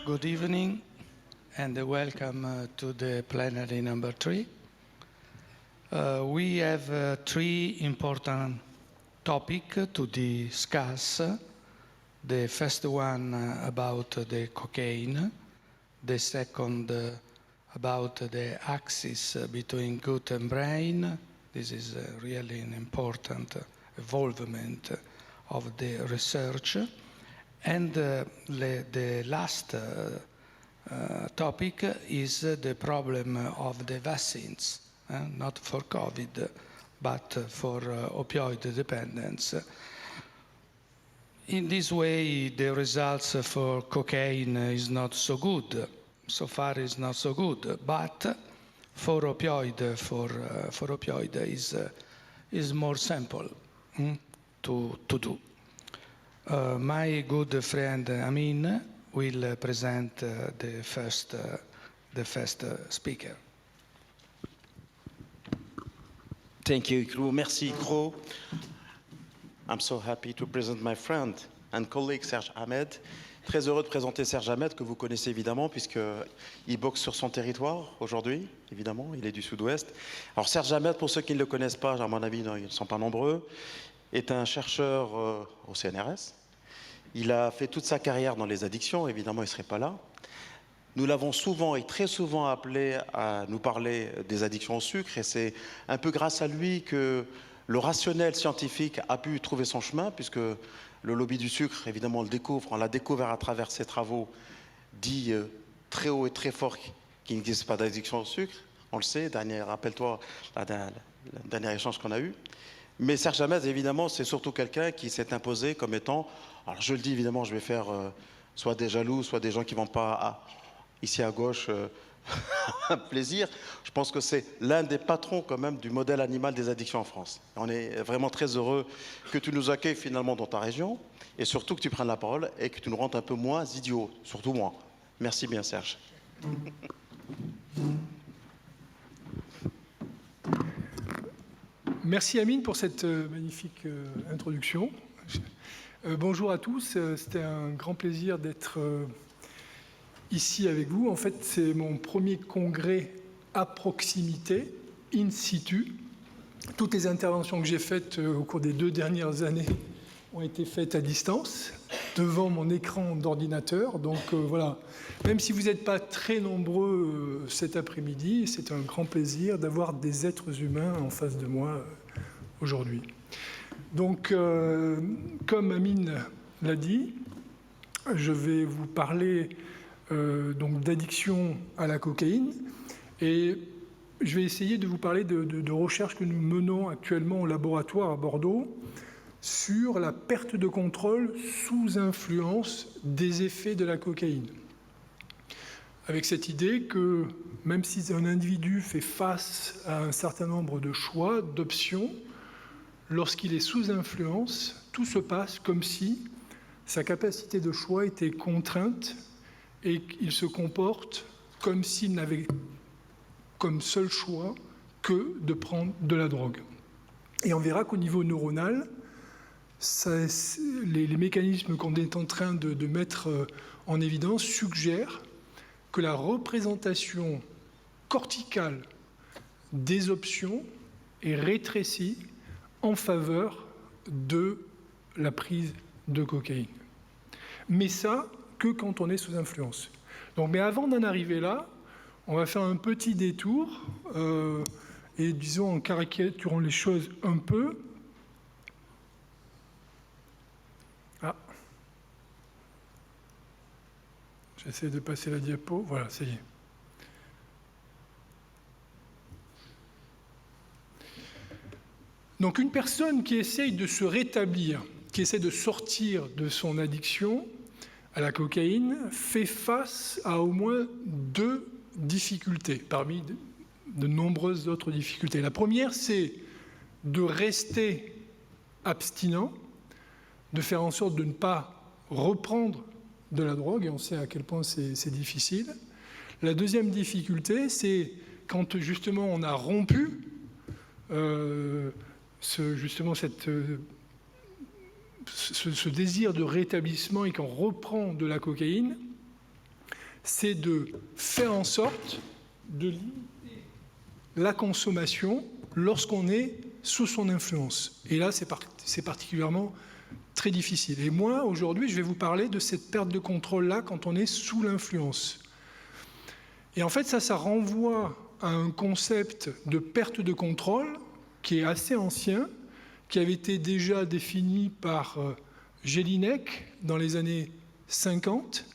Good evening and welcome to the plenary number 3. We have 3 important topics to discuss. The first one about the cocaine, the second about the axis between gut and brain. This is really an important evolvement of the research. And the last topic is the problem of the vaccines, not for COVID, but for opioid dependence. In this way, the results for cocaine is not so good. So far, is not so good, but for opioid, is more simple to do. My good friend Amin will present the first speaker. Thank you, Ikro. Merci, Ikro. I'm so happy to present my friend and colleague Serge Ahmed. Très heureux de présenter Serge Ahmed, que vous connaissez évidemment, puisqu'il boxe sur son territoire aujourd'hui, évidemment, il est du Sud-Ouest. Alors Serge Ahmed, pour ceux qui ne le connaissent pas, à mon avis, ils ne sont pas nombreux, est un chercheur au CNRS. Il a fait toute sa carrière dans les addictions, évidemment il ne serait pas là. Nous l'avons souvent et très souvent appelé à nous parler des addictions au sucre, et c'est un peu grâce à lui que le rationnel scientifique a pu trouver son chemin, puisque le lobby du sucre, évidemment on l'a découvert à travers ses travaux, dit très haut et très fort qu'il n'existe pas d'addiction au sucre. On le sait, rappelle-toi le dernier échange qu'on a eu. Mais Serge Ahmed, évidemment, c'est surtout quelqu'un qui s'est imposé comme étant, alors je le dis évidemment, je vais faire soit des jaloux, soit des gens qui ne vont pas ici à gauche un plaisir. Je pense que c'est l'un des patrons quand même du modèle animal des addictions en France. On est vraiment très heureux que tu nous accueilles finalement dans ta région et surtout que tu prennes la parole et que tu nous rendes un peu moins idiots, surtout moi. Merci bien Serge. Merci Amine pour cette magnifique introduction. Bonjour à tous, c'était un grand plaisir d'être ici avec vous. En fait, c'est mon premier congrès à proximité, in situ. Toutes les interventions que j'ai faites au cours des 2 dernières années ont été faites à distance, devant mon écran d'ordinateur. Donc voilà, même si vous n'êtes pas très nombreux cet après-midi, c'est un grand plaisir d'avoir des êtres humains en face de moi aujourd'hui. Donc, comme Amine l'a dit, je vais vous parler donc d'addiction à la cocaïne et je vais essayer de vous parler de recherches que nous menons actuellement au laboratoire à Bordeaux sur la perte de contrôle sous influence des effets de la cocaïne. Avec cette idée que même si un individu fait face à un certain nombre de choix, d'options, lorsqu'il est sous influence, tout se passe comme si sa capacité de choix était contrainte et qu'il se comporte comme s'il n'avait comme seul choix que de prendre de la drogue. Et on verra qu'au niveau neuronal, les mécanismes qu'on est en train de mettre en évidence suggèrent que la représentation corticale des options est rétrécie en faveur de la prise de cocaïne. Mais ça, que quand on est sous influence. Donc, mais avant d'en arriver là, on va faire un petit détour et disons en caricaturant les choses un peu. J'essaie de passer la diapo. Voilà, ça y est. Donc une personne qui essaye de se rétablir, qui essaie de sortir de son addiction à la cocaïne, fait face à au moins 2 difficultés, parmi de nombreuses autres difficultés. La première, c'est de rester abstinent, de faire en sorte de ne pas reprendre de la drogue, et on sait à quel point c'est difficile. La deuxième difficulté, c'est quand justement on a rompu ce désir de rétablissement et qu'on reprend de la cocaïne, c'est de faire en sorte de limiter la consommation lorsqu'on est sous son influence. Et là, c'est particulièrement très difficile. Et moi, aujourd'hui, je vais vous parler de cette perte de contrôle-là quand on est sous l'influence. Et en fait, ça renvoie à un concept de perte de contrôle qui est assez ancien, qui avait été déjà défini par Jelinek dans les années 50.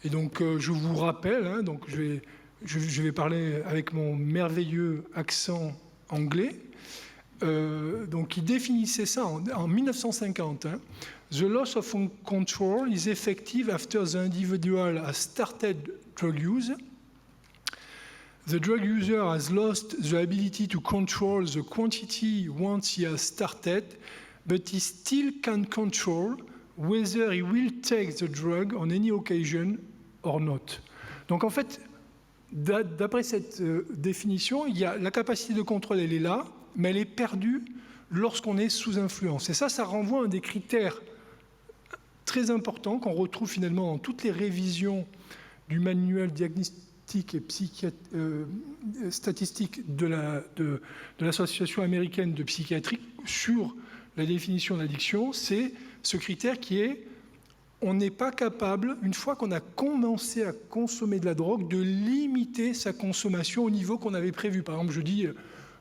Et donc, je vous rappelle, donc je vais parler avec mon merveilleux accent anglais. Donc, il définissait ça en 1950. The loss of control is effective after the individual has started drug use. The drug user has lost the ability to control the quantity once he has started, but he still can control whether he will take the drug on any occasion or not. Donc en fait, d'après cette définition, la capacité de contrôle, elle est là, mais elle est perdue lorsqu'on est sous influence. Et ça renvoie à un des critères très importants qu'on retrouve finalement dans toutes les révisions du manuel diagnostique et statistique de l'Association américaine de psychiatrie sur la définition d'addiction, c'est ce critère qui est on n'est pas capable, une fois qu'on a commencé à consommer de la drogue, de limiter sa consommation au niveau qu'on avait prévu. Par exemple, je dis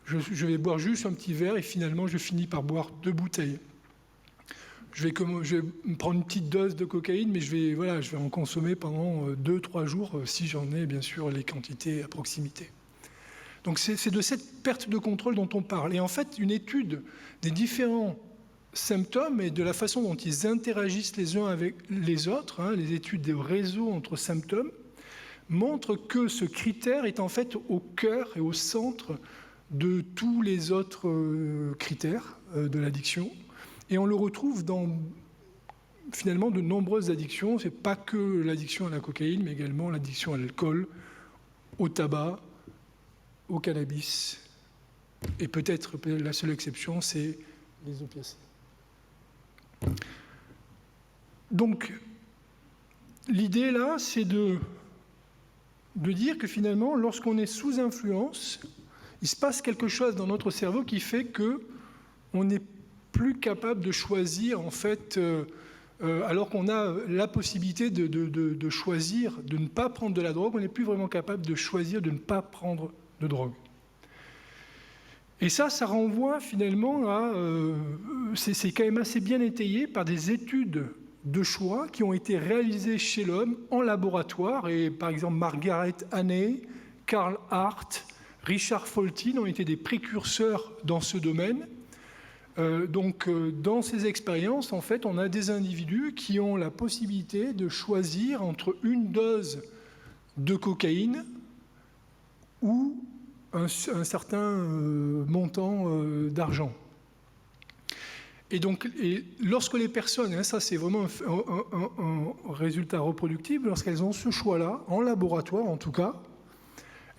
je vais boire juste un petit verre et finalement je finis par boire 2 bouteilles. Je vais me prendre une petite dose de cocaïne, mais je vais en consommer pendant 2-3 jours, si j'en ai bien sûr les quantités à proximité. Donc c'est de cette perte de contrôle dont on parle. Et en fait, une étude des différents symptômes et de la façon dont ils interagissent les uns avec les autres, les études des réseaux entre symptômes, montrent que ce critère est en fait au cœur et au centre de tous les autres critères de l'addiction. Et on le retrouve dans, finalement, de nombreuses addictions. Ce n'est pas que l'addiction à la cocaïne, mais également l'addiction à l'alcool, au tabac, au cannabis. Et peut-être la seule exception, c'est les opiacés. Donc, l'idée là, c'est de dire que finalement, lorsqu'on est sous influence, il se passe quelque chose dans notre cerveau qui fait qu'on n'est plus capable de choisir, en fait, alors qu'on a la possibilité de choisir, de ne pas prendre de la drogue, on n'est plus vraiment capable de choisir de ne pas prendre de drogue. Et ça renvoie finalement à... c'est quand même assez bien étayé par des études de choix qui ont été réalisées chez l'homme en laboratoire. Et par exemple, Margaret Haney, Carl Hart, Richard Foltin ont été des précurseurs dans ce domaine. Dans ces expériences, en fait, on a des individus qui ont la possibilité de choisir entre une dose de cocaïne ou un certain montant d'argent. Et lorsque les personnes, ça c'est vraiment un résultat reproductible, lorsqu'elles ont ce choix-là, en laboratoire en tout cas,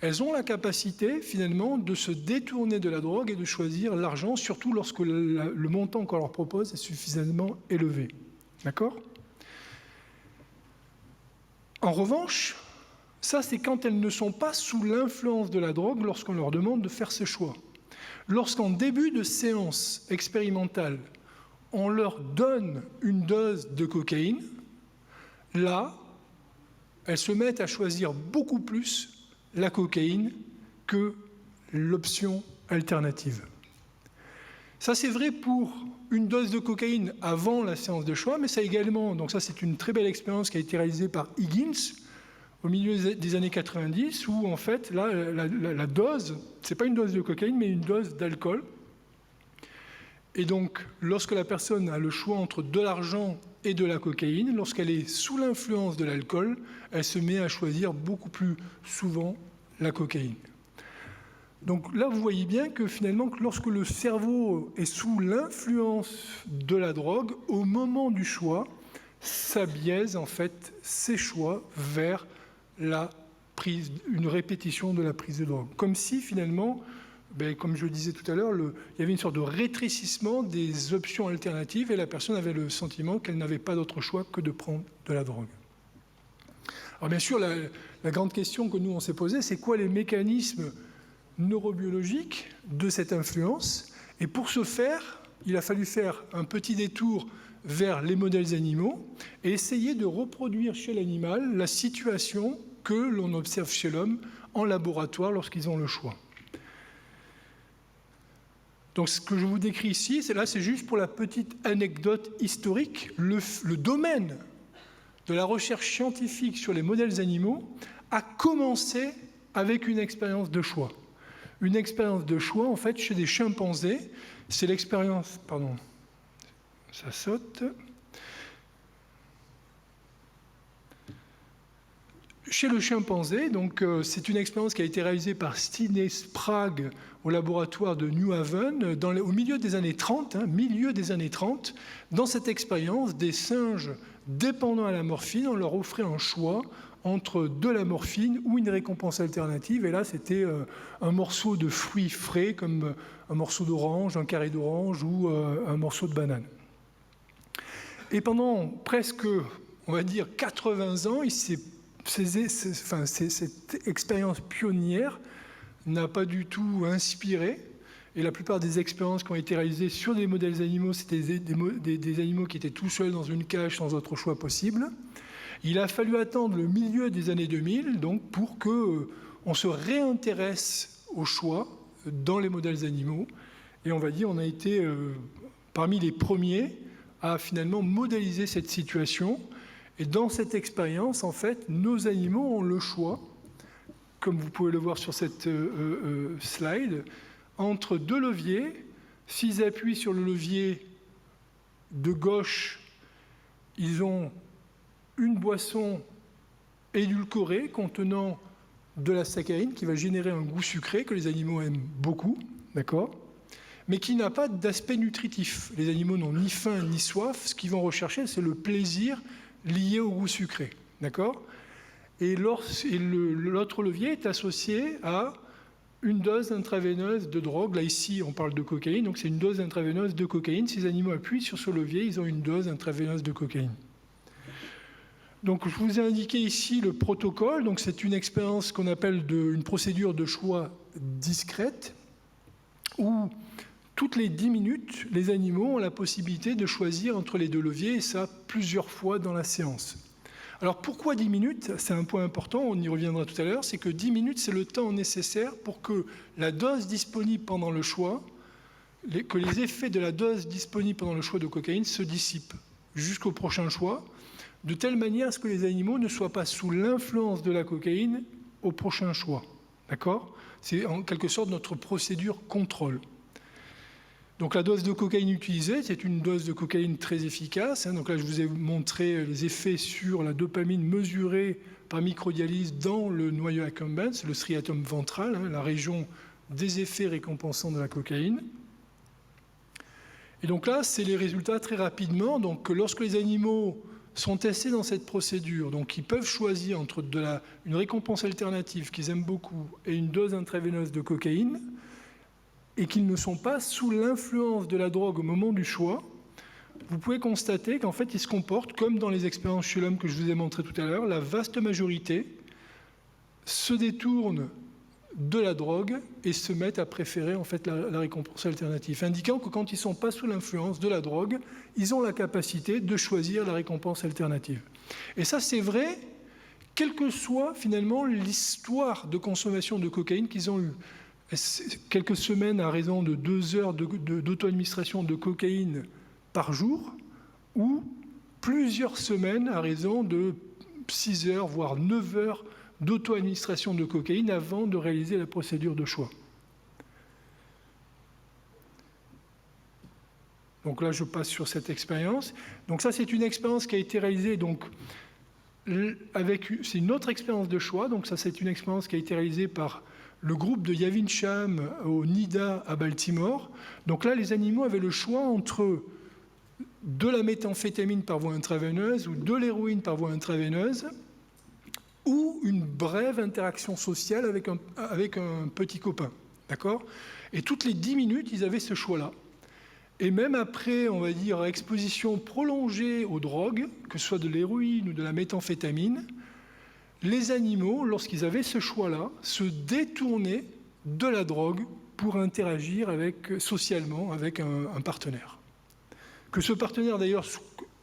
elles ont la capacité, finalement, de se détourner de la drogue et de choisir l'argent, surtout lorsque le montant qu'on leur propose est suffisamment élevé. D'accord ? En revanche, ça, c'est quand elles ne sont pas sous l'influence de la drogue lorsqu'on leur demande de faire ce choix. Lorsqu'en début de séance expérimentale, on leur donne une dose de cocaïne, là, elles se mettent à choisir beaucoup plus la cocaïne que l'option alternative. Ça, c'est vrai pour une dose de cocaïne avant la séance de choix, mais ça également, donc ça c'est une très belle expérience qui a été réalisée par Higgins au milieu des années 90, où en fait, là, la dose, c'est pas une dose de cocaïne, mais une dose d'alcool. Et donc, lorsque la personne a le choix entre de l'argent et de la cocaïne, lorsqu'elle est sous l'influence de l'alcool, elle se met à choisir beaucoup plus souvent la cocaïne. Donc là, vous voyez bien que finalement, lorsque le cerveau est sous l'influence de la drogue, au moment du choix, ça biaise en fait ses choix vers une répétition de la prise de drogue. Comme si finalement, comme je le disais tout à l'heure, il y avait une sorte de rétrécissement des options alternatives et la personne avait le sentiment qu'elle n'avait pas d'autre choix que de prendre de la drogue. Alors bien sûr, la grande question que nous on s'est posée, c'est quoi les mécanismes neurobiologiques de cette influence? Et pour ce faire, il a fallu faire un petit détour vers les modèles animaux et essayer de reproduire chez l'animal la situation que l'on observe chez l'homme en laboratoire lorsqu'ils ont le choix. Donc ce que je vous décris ici, c'est juste pour la petite anecdote historique. Le domaine de la recherche scientifique sur les modèles animaux a commencé avec une expérience de choix. Une expérience de choix, en fait, chez des chimpanzés. C'est l'expérience... Pardon, ça saute. Chez le chimpanzé, donc, c'est une expérience qui a été réalisée par Sidney Sprague au laboratoire de New Haven au milieu des années 30. Dans cette expérience, des singes dépendants à la morphine, on leur offrait un choix entre de la morphine ou une récompense alternative. Et là, c'était un morceau de fruits frais, comme un morceau d'orange, un carré d'orange ou un morceau de banane. Et pendant presque, on va dire, 80 ans, cette expérience pionnière n'a pas du tout inspiré. Et la plupart des expériences qui ont été réalisées sur des modèles animaux, c'était des animaux qui étaient tout seuls dans une cage sans autre choix possible. Il a fallu attendre le milieu des années 2000 donc, pour qu'on se réintéresse au choix dans les modèles animaux. Et on va dire on a été parmi les premiers à finalement modéliser cette situation. Et dans cette expérience, en fait, nos animaux ont le choix, comme vous pouvez le voir sur cette slide, entre deux leviers. S'ils appuient sur le levier de gauche, ils ont une boisson édulcorée contenant de la saccharine qui va générer un goût sucré que les animaux aiment beaucoup, d'accord ? Mais qui n'a pas d'aspect nutritif. Les animaux n'ont ni faim ni soif. Ce qu'ils vont rechercher, c'est le plaisir lié au goût sucré, d'accord ? Et l'autre levier est associé à une dose intraveineuse de drogue. Là, ici, on parle de cocaïne, donc c'est une dose intraveineuse de cocaïne. Si les animaux appuient sur ce levier, ils ont une dose intraveineuse de cocaïne. Donc, je vous ai indiqué ici le protocole. Donc, c'est une expérience qu'on appelle une procédure de choix discrète, où toutes les 10 minutes, les animaux ont la possibilité de choisir entre les deux leviers, et ça plusieurs fois dans la séance. Alors pourquoi 10 minutes? C'est un point important, on y reviendra tout à l'heure, c'est que 10 minutes, c'est le temps nécessaire pour que la dose disponible pendant le choix, que les effets de la dose disponible pendant le choix de cocaïne se dissipent jusqu'au prochain choix, de telle manière à ce que les animaux ne soient pas sous l'influence de la cocaïne au prochain choix. D'accord? C'est en quelque sorte notre procédure contrôle. Donc la dose de cocaïne utilisée, c'est une dose de cocaïne très efficace. Donc là, je vous ai montré les effets sur la dopamine mesurée par microdialyse dans le noyau accumbens, le striatum ventral, la région des effets récompensants de la cocaïne. Et donc là, c'est les résultats très rapidement. Donc lorsque les animaux sont testés dans cette procédure, donc ils peuvent choisir entre une récompense alternative qu'ils aiment beaucoup et une dose intraveineuse de cocaïne, et qu'ils ne sont pas sous l'influence de la drogue au moment du choix, vous pouvez constater qu'en fait, ils se comportent comme dans les expériences chez l'homme que je vous ai montré tout à l'heure. La vaste majorité se détourne de la drogue et se mettent à préférer en fait la récompense alternative, indiquant que quand ils ne sont pas sous l'influence de la drogue, ils ont la capacité de choisir la récompense alternative. Et ça, c'est vrai, quelle que soit finalement l'histoire de consommation de cocaïne qu'ils ont eue. Quelques semaines à raison de 2 heures d'auto-administration de cocaïne par jour, ou plusieurs semaines à raison de 6 heures, voire 9 heures d'auto-administration de cocaïne avant de réaliser la procédure de choix. Donc là, je passe sur cette expérience. Donc ça, c'est une expérience qui a été réalisée c'est une autre expérience de choix. Donc ça, c'est une expérience qui a été réalisée par le groupe de Yavin Sham au NIDA à Baltimore. Donc là, les animaux avaient le choix entre de la méthamphétamine par voie intraveineuse ou de l'héroïne par voie intraveineuse, ou une brève interaction sociale avec un petit copain. D'accord ? Et toutes les 10 minutes, ils avaient ce choix-là. Et même après, on va dire, exposition prolongée aux drogues, que ce soit de l'héroïne ou de la méthamphétamine, les animaux, lorsqu'ils avaient ce choix-là, se détournaient de la drogue pour interagir socialement avec un partenaire. Que ce partenaire, d'ailleurs,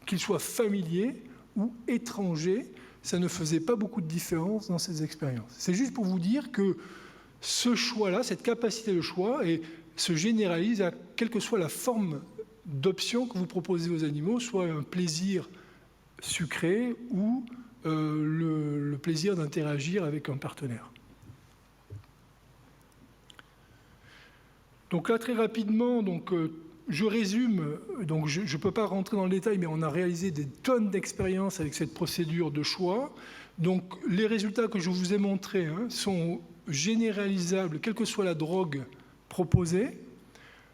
qu'il soit familier ou étranger, ça ne faisait pas beaucoup de différence dans ces expériences. C'est juste pour vous dire que ce choix-là, cette capacité de choix, se généralise à quelle que soit la forme d'option que vous proposez aux animaux, soit un plaisir sucré ou le plaisir d'interagir avec un partenaire. Donc là, très rapidement, je résume. Donc je ne peux pas rentrer dans le détail, mais on a réalisé des tonnes d'expériences avec cette procédure de choix. Donc les résultats que je vous ai montrés sont généralisables, quelle que soit la drogue proposée,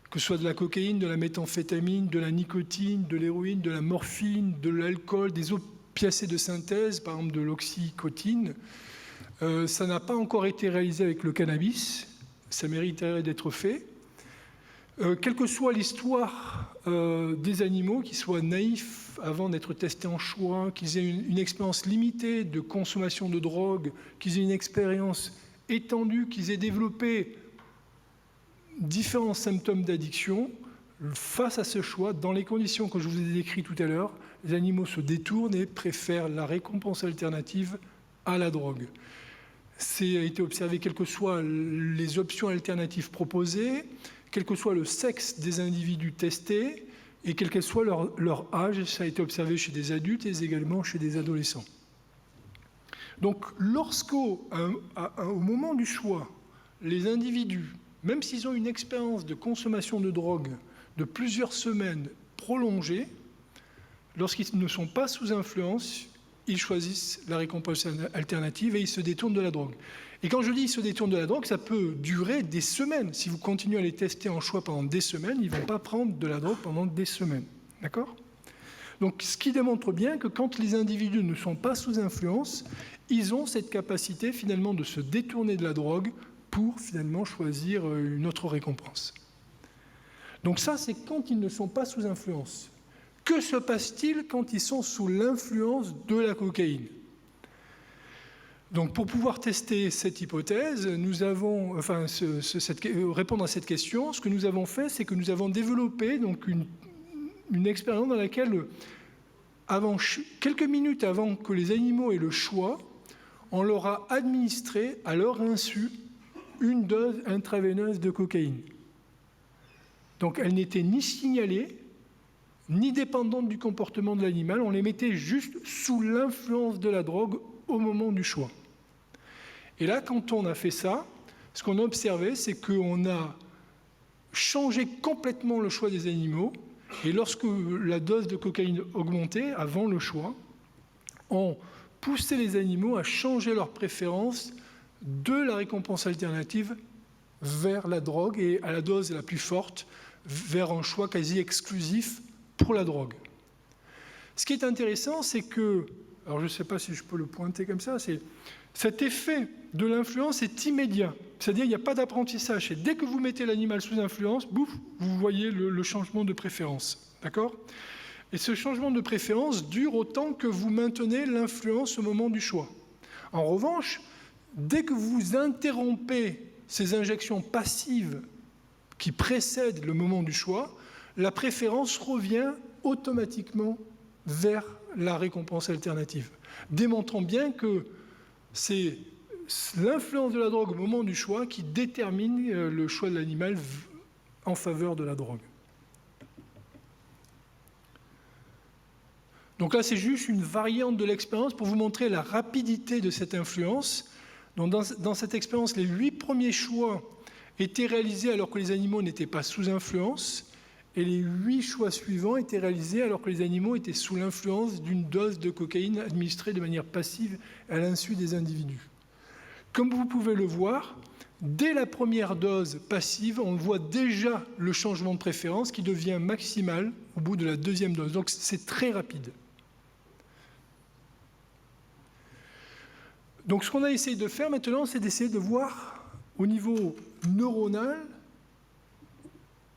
que ce soit de la cocaïne, de la méthamphétamine, de la nicotine, de l'héroïne, de la morphine, de l'alcool, des opiacés de synthèse, par exemple de l'oxycodone. Ça n'a pas encore été réalisé avec le cannabis, ça mériterait d'être fait. Quelle que soit l'histoire des animaux, qu'ils soient naïfs avant d'être testés en choix, qu'ils aient une expérience limitée de consommation de drogue, qu'ils aient une expérience étendue, qu'ils aient développé différents symptômes d'addiction, face à ce choix, dans les conditions que je vous ai décrites tout à l'heure, les animaux se détournent et préfèrent la récompense alternative à la drogue. C'est a été observé quelles que soient les options alternatives proposées, quel que soit le sexe des individus testés et quel que soit leur âge. Ça a été observé chez des adultes et également chez des adolescents. Donc, lorsqu'au moment du choix, les individus, même s'ils ont une expérience de consommation de drogue de plusieurs semaines prolongée, lorsqu'ils ne sont pas sous influence, ils choisissent la récompense alternative et ils se détournent de la drogue. Et quand je dis ils se détournent de la drogue, ça peut durer des semaines. Si vous continuez à les tester en choix pendant des semaines, ils ne vont pas prendre de la drogue pendant des semaines. D'accord ? Donc, ce qui démontre bien que quand les individus ne sont pas sous influence, ils ont cette capacité finalement de se détourner de la drogue pour finalement choisir une autre récompense. Donc ça, c'est quand ils ne sont pas sous influence. Que se passe-t-il quand ils sont sous l'influence de la cocaïne ? Donc pour pouvoir tester cette hypothèse, nous avons, répondre à cette question, ce que nous avons fait, c'est que nous avons développé donc une expérience dans laquelle, quelques minutes avant que les animaux aient le choix, on leur a administré à leur insu une dose intraveineuse de cocaïne. Donc elle n'était ni signalée, ni dépendante du comportement de l'animal, on les mettait juste sous l'influence de la drogue au moment du choix. Et là, quand on a fait ça, ce qu'on a observé, c'est qu'on a changé complètement le choix des animaux, et lorsque la dose de cocaïne augmentait, avant le choix, on poussait les animaux à changer leur préférence de la récompense alternative vers la drogue, et à la dose la plus forte, vers un choix quasi exclusif pour la drogue. Ce qui est intéressant, c'est que, alors je ne sais pas si je peux le pointer comme ça, c'est cet effet de l'influence est immédiat. C'est-à-dire qu'il n'y a pas d'apprentissage. Et dès que vous mettez l'animal sous influence, bouf, vous voyez le changement de préférence. D'accord ? Et ce changement de préférence dure autant que vous maintenez l'influence au moment du choix. En revanche, dès que vous interrompez ces injections passives qui précèdent le moment du choix, la préférence revient automatiquement vers la récompense alternative, démontrant bien que c'est l'influence de la drogue au moment du choix qui détermine le choix de l'animal en faveur de la drogue. Donc là, c'est juste une variante de l'expérience pour vous montrer la rapidité de cette influence. Donc dans cette expérience, les 8 premiers choix étaient réalisés alors que les animaux n'étaient pas sous influence, et les 8 choix suivants étaient réalisés alors que les animaux étaient sous l'influence d'une dose de cocaïne administrée de manière passive à l'insu des individus. Comme vous pouvez le voir, dès la première dose passive, on voit déjà le changement de préférence qui devient maximal au bout de la deuxième dose. Donc c'est très rapide. Donc ce qu'on a essayé de faire maintenant, c'est d'essayer de voir au niveau neuronal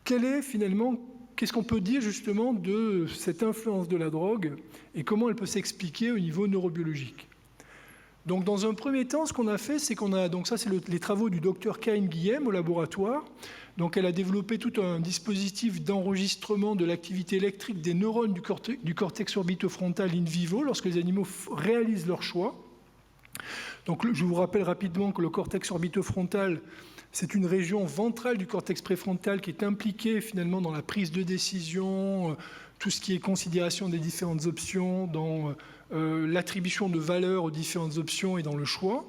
qu'est-ce qu'on peut dire justement de cette influence de la drogue et comment elle peut s'expliquer au niveau neurobiologique. Donc dans un premier temps, ce qu'on a fait, c'est qu'on a, donc ça c'est les travaux du docteur Cain Guillem au laboratoire. Donc elle a développé tout un dispositif d'enregistrement de l'activité électrique des neurones du cortex orbitofrontal in vivo lorsque les animaux réalisent leur choix. Donc je vous rappelle rapidement que le cortex orbitofrontal, c'est une région ventrale du cortex préfrontal qui est impliquée finalement dans la prise de décision, tout ce qui est considération des différentes options, dans l'attribution de valeur aux différentes options et dans le choix.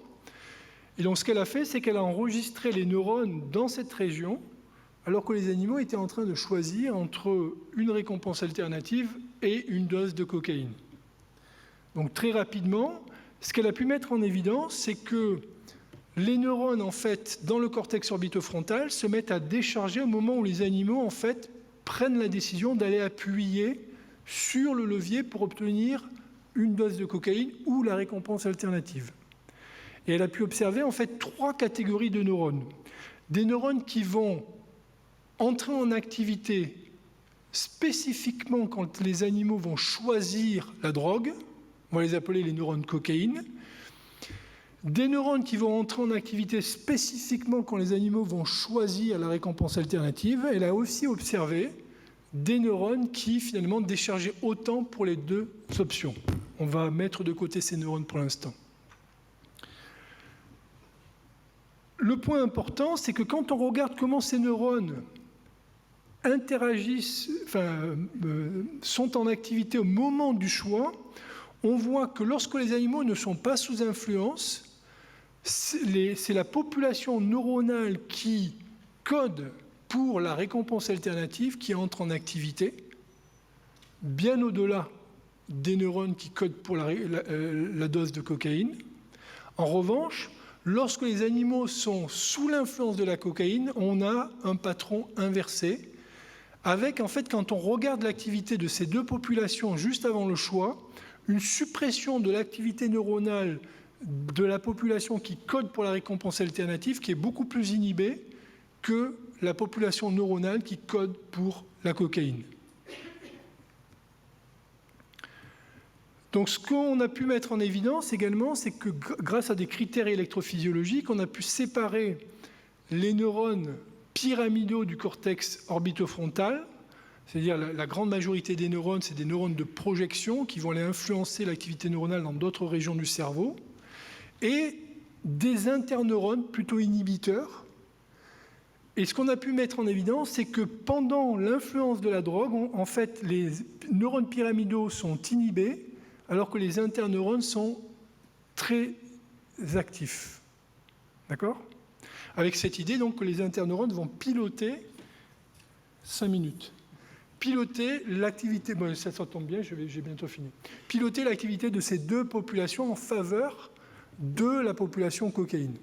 Et donc ce qu'elle a fait, c'est qu'elle a enregistré les neurones dans cette région, alors que les animaux étaient en train de choisir entre une récompense alternative et une dose de cocaïne. Donc très rapidement, ce qu'elle a pu mettre en évidence, c'est que les neurones, en fait, dans le cortex orbitofrontal, se mettent à décharger au moment où les animaux, en fait, prennent la décision d'aller appuyer sur le levier pour obtenir une dose de cocaïne ou la récompense alternative. Et elle a pu observer, en fait, 3 catégories de neurones. Des neurones qui vont entrer en activité spécifiquement quand les animaux vont choisir la drogue, on va les appeler les neurones cocaïne. Des neurones qui vont entrer en activité spécifiquement quand les animaux vont choisir la récompense alternative. Elle a aussi observé des neurones qui finalement déchargeaient autant pour les 2 options. On va mettre de côté ces neurones pour l'instant. Le point important, c'est que quand on regarde comment ces neurones interagissent, sont en activité au moment du choix, on voit que lorsque les animaux ne sont pas sous influence, c'est la population neuronale qui code pour la récompense alternative qui entre en activité, bien au-delà des neurones qui codent pour la dose de cocaïne. En revanche, lorsque les animaux sont sous l'influence de la cocaïne, on a un patron inversé, avec en fait, quand on regarde l'activité de ces 2 populations juste avant le choix, une suppression de l'activité neuronale de la population qui code pour la récompense alternative qui est beaucoup plus inhibée que la population neuronale qui code pour la cocaïne. Donc ce qu'on a pu mettre en évidence également, c'est que grâce à des critères électrophysiologiques, on a pu séparer les neurones pyramidaux du cortex orbitofrontal, c'est-à-dire la grande majorité des neurones, c'est des neurones de projection qui vont aller influencer l'activité neuronale dans d'autres régions du cerveau, et des interneurones plutôt inhibiteurs. Et ce qu'on a pu mettre en évidence, c'est que pendant l'influence de la drogue, en fait, les neurones pyramidaux sont inhibés, alors que les interneurones sont très actifs. D'accord ? Avec cette idée, donc, que les interneurones vont piloter 5 minutes. Piloter l'activité, bon, ça tombe bien, j'ai bientôt fini. Piloter l'activité de ces 2 populations en faveur de la population cocaïne.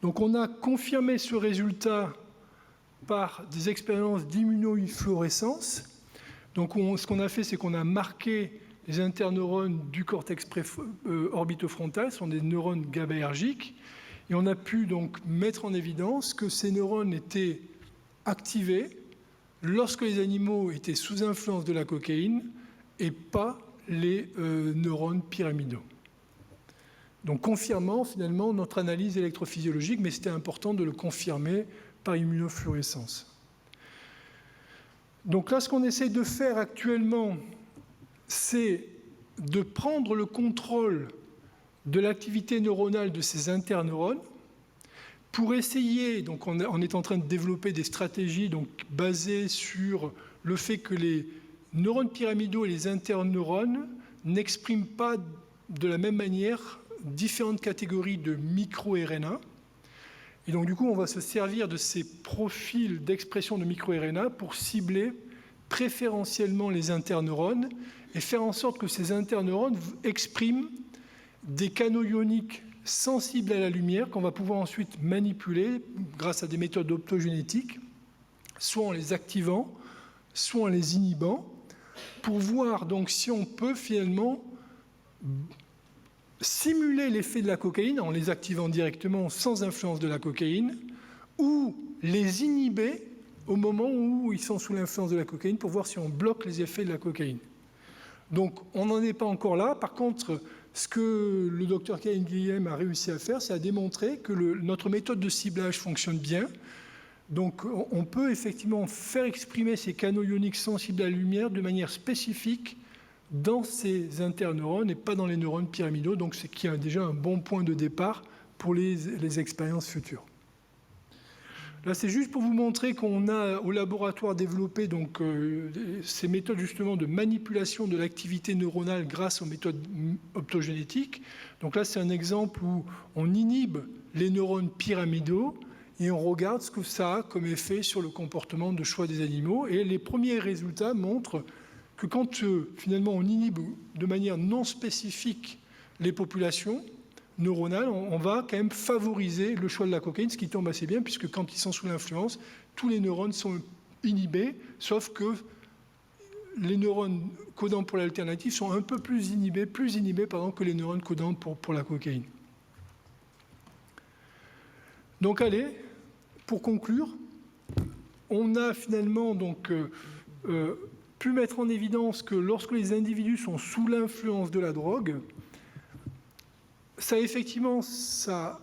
Donc on a confirmé ce résultat par des expériences d'immunofluorescence. Donc ce qu'on a fait, c'est qu'on a marqué les interneurones du cortex orbitofrontal, ce sont des neurones GABAergiques, et on a pu donc mettre en évidence que ces neurones étaient activés lorsque les animaux étaient sous influence de la cocaïne et pas les neurones pyramidaux. Donc confirmant finalement notre analyse électrophysiologique, mais c'était important de le confirmer par immunofluorescence. Donc là, ce qu'on essaie de faire actuellement, c'est de prendre le contrôle de l'activité neuronale de ces interneurones pour essayer, donc on est en train de développer des stratégies donc, basées sur le fait que les neurones pyramidaux et les interneurones n'expriment pas de la même manière différentes catégories de micro-RNA. Et donc, du coup, on va se servir de ces profils d'expression de micro-RNA pour cibler préférentiellement les interneurones et faire en sorte que ces interneurones expriment des canaux ioniques sensibles à la lumière qu'on va pouvoir ensuite manipuler grâce à des méthodes optogénétiques, soit en les activant, soit en les inhibant, pour voir donc si on peut finalement simuler l'effet de la cocaïne en les activant directement sans influence de la cocaïne ou les inhiber au moment où ils sont sous l'influence de la cocaïne pour voir si on bloque les effets de la cocaïne. Donc on n'en est pas encore là. Par contre, Ce que le docteur Cahen-Guilhem a réussi à faire, c'est à démontrer que notre méthode de ciblage fonctionne bien. Donc on peut effectivement faire exprimer ces canaux ioniques sensibles à la lumière de manière spécifique dans ces interneurones et pas dans les neurones pyramidaux. Donc c'est qui a déjà un bon point de départ pour les expériences futures. Là, c'est juste pour vous montrer qu'on a au laboratoire développé donc, ces méthodes justement de manipulation de l'activité neuronale grâce aux méthodes optogénétiques. Donc là, c'est un exemple où on inhibe les neurones pyramidaux et on regarde ce que ça a comme effet sur le comportement de choix des animaux. Et les premiers résultats montrent que quand finalement on inhibe de manière non spécifique les populations neuronales, on va quand même favoriser le choix de la cocaïne, ce qui tombe assez bien, puisque quand ils sont sous l'influence, tous les neurones sont inhibés, sauf que les neurones codants pour l'alternative sont un peu plus inhibés que les neurones codants pour la cocaïne. Donc allez, pour conclure, on a finalement donc, pu mettre en évidence que lorsque les individus sont sous l'influence de la drogue, ça effectivement, ça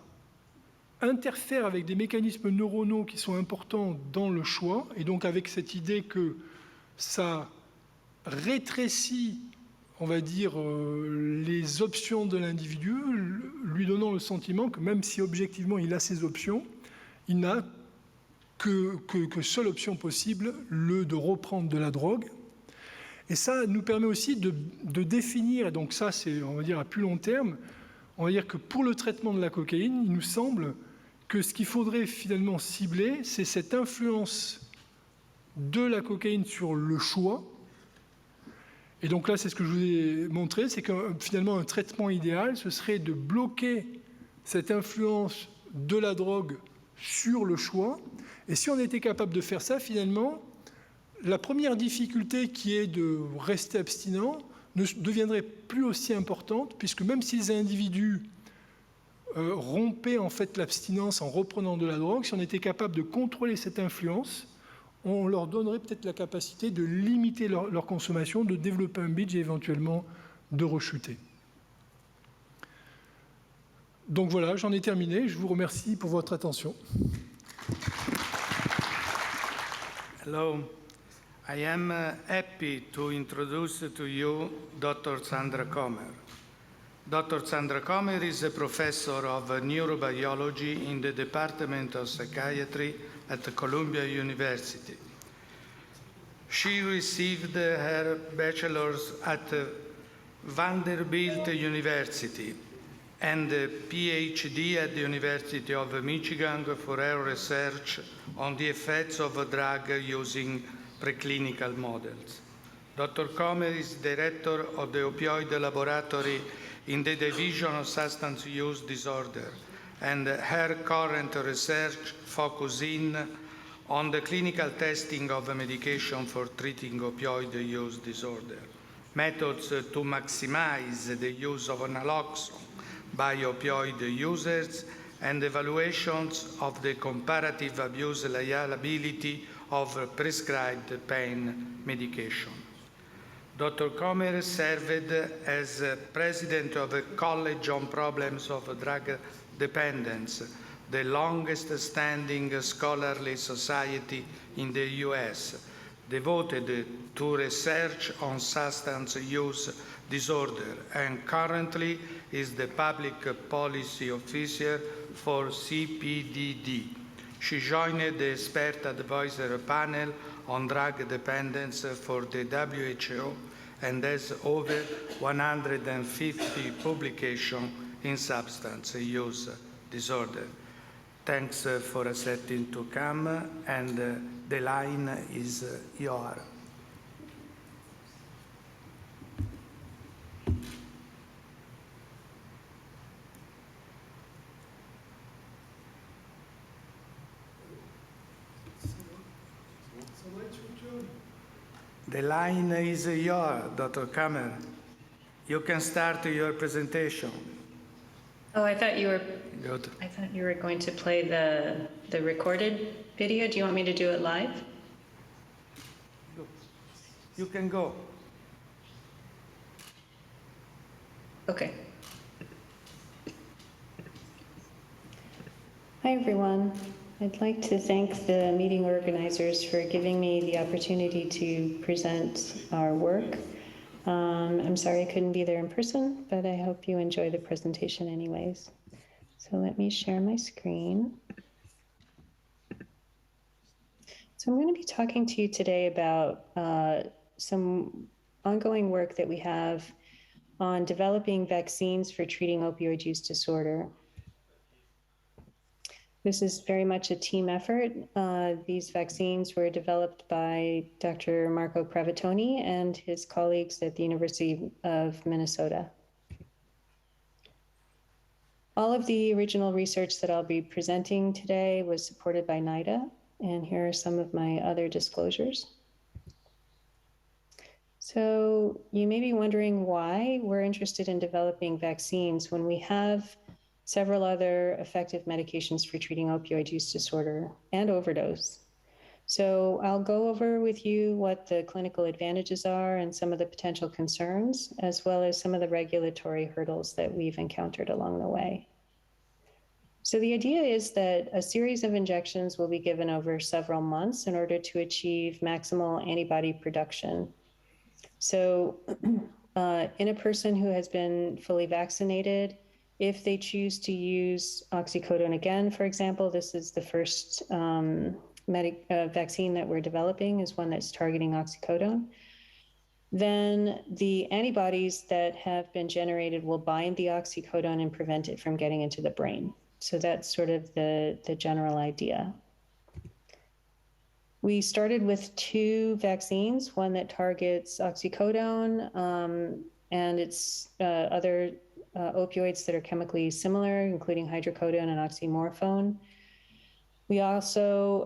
interfère avec des mécanismes neuronaux qui sont importants dans le choix, et donc avec cette idée que ça rétrécit, on va dire, les options de l'individu, lui donnant le sentiment que même si objectivement il a ses options, il n'a que seule option possible, de reprendre de la drogue. Et ça nous permet aussi de définir, et donc ça c'est, on va dire, à plus long terme, on va dire que pour le traitement de la cocaïne, il nous semble que ce qu'il faudrait finalement cibler, c'est cette influence de la cocaïne sur le choix. Et donc là, c'est ce que je vous ai montré, c'est que finalement un traitement idéal, ce serait de bloquer cette influence de la drogue sur le choix. Et si on était capable de faire ça, finalement, la première difficulté qui est de rester abstinent ne deviendrait plus aussi importante, puisque même si les individus rompaient en fait l'abstinence en reprenant de la drogue, si on était capable de contrôler cette influence, on leur donnerait peut-être la capacité de limiter leur consommation, de développer un binge et éventuellement de rechuter. Donc voilà, j'en ai terminé. Je vous remercie pour votre attention. Hello. I am happy to introduce to you Dr. Sandra Comer. Dr. Sandra Comer is a professor of neurobiology in the Department of Psychiatry at Columbia University. She received her bachelor's at Vanderbilt University and a PhD at the University of Michigan for her research on the effects of a drug using preclinical models. Dr. Comer is director of the opioid laboratory in the Division of Substance Use Disorder, and her current research focuses on the clinical testing of a medication for treating opioid use disorder, methods to maximize the use of naloxone by opioid users, and evaluations of the comparative abuse liability of prescribed pain medication. Dr. Comer served as president of the College on Problems of Drug Dependence, the longest-standing scholarly society in the U.S., devoted to research on substance use disorder, and currently is the public policy officer for CPDD. She joined the expert advisory panel on drug dependence for the WHO and has over 150 publications in substance use disorder. Thanks for accepting to come, and the line is yours. The line is yours, Dr. Comer. You can start your presentation. Oh, I thought you were. Good. I thought you were going to play the recorded video. Do you want me to do it live? You can go. Okay. Hi, everyone. I'd like to thank the meeting organizers for giving me the opportunity to present our work. I'm sorry I couldn't be there in person, but I hope you enjoy the presentation anyways. So let me share my screen. So I'm going to be talking to you today about some ongoing work that we have on developing vaccines for treating opioid use disorder. This is very much a team effort. These vaccines were developed by Dr. Marco Pravatoni and his colleagues at the University of Minnesota. All of the original research that I'll be presenting today was supported by NIDA, and here are some of my other disclosures. So you may be wondering why we're interested in developing vaccines when we have several other effective medications for treating opioid use disorder and overdose. So I'll go over with you what the clinical advantages are and some of the potential concerns, as well as some of the regulatory hurdles that we've encountered along the way. So the idea is that a series of injections will be given over several months in order to achieve maximal antibody production. So in a person who has been fully vaccinated, if they choose to use oxycodone again, for example, this is the first vaccine that we're developing, is one that's targeting oxycodone, then the antibodies that have been generated will bind the oxycodone and prevent it from getting into the brain. So that's sort of the general idea. We started with 2 vaccines, one that targets oxycodone and its other opioids that are chemically similar, including hydrocodone and oxymorphone. We also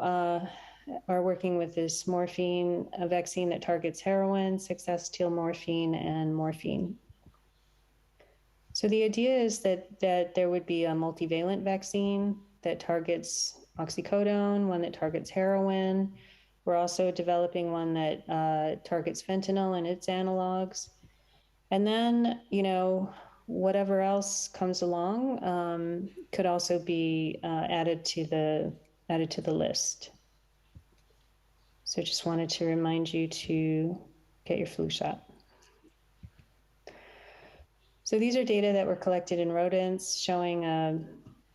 are working with this morphine vaccine that targets heroin, 6-acetylmorphine, and morphine. So the idea is that there would be a multivalent vaccine that targets oxycodone, one that targets heroin. We're also developing one that targets fentanyl and its analogs. And then, you know, whatever else comes along could also be added to the list. So just wanted to remind you to get your flu shot. So these are data that were collected in rodents showing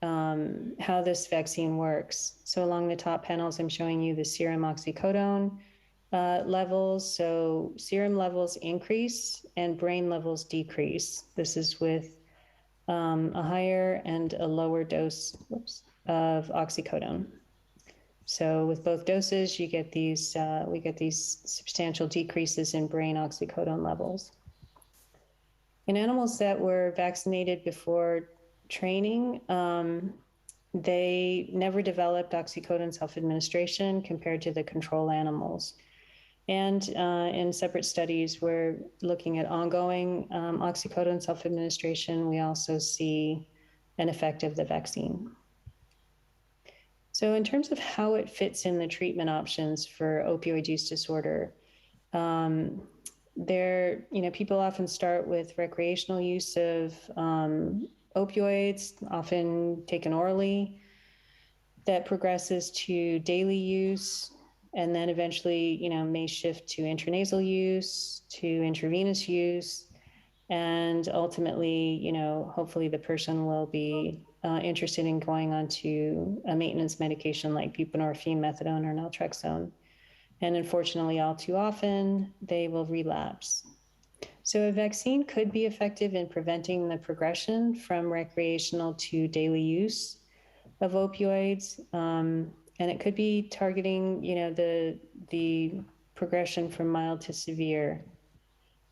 how this vaccine works. So along the top panels, I'm showing you the serum oxycodone levels. So serum levels increase and brain levels decrease. This is with a higher and a lower dose of oxycodone. So with both doses, you get these, we get these substantial decreases in brain oxycodone levels. In animals that were vaccinated before training, they never developed oxycodone self-administration compared to the control animals. And in separate studies, we're looking at ongoing oxycodone self-administration. We also see an effect of the vaccine. So in terms of how it fits in the treatment options for opioid use disorder, people often start with recreational use of opioids, often taken orally, that progresses to daily use, and then eventually, may shift to intranasal use, to intravenous use, and ultimately, hopefully the person will be interested in going on to a maintenance medication like buprenorphine, methadone, or naltrexone. And unfortunately, all too often, they will relapse. So a vaccine could be effective in preventing the progression from recreational to daily use of opioids. And it could be targeting, the progression from mild to severe.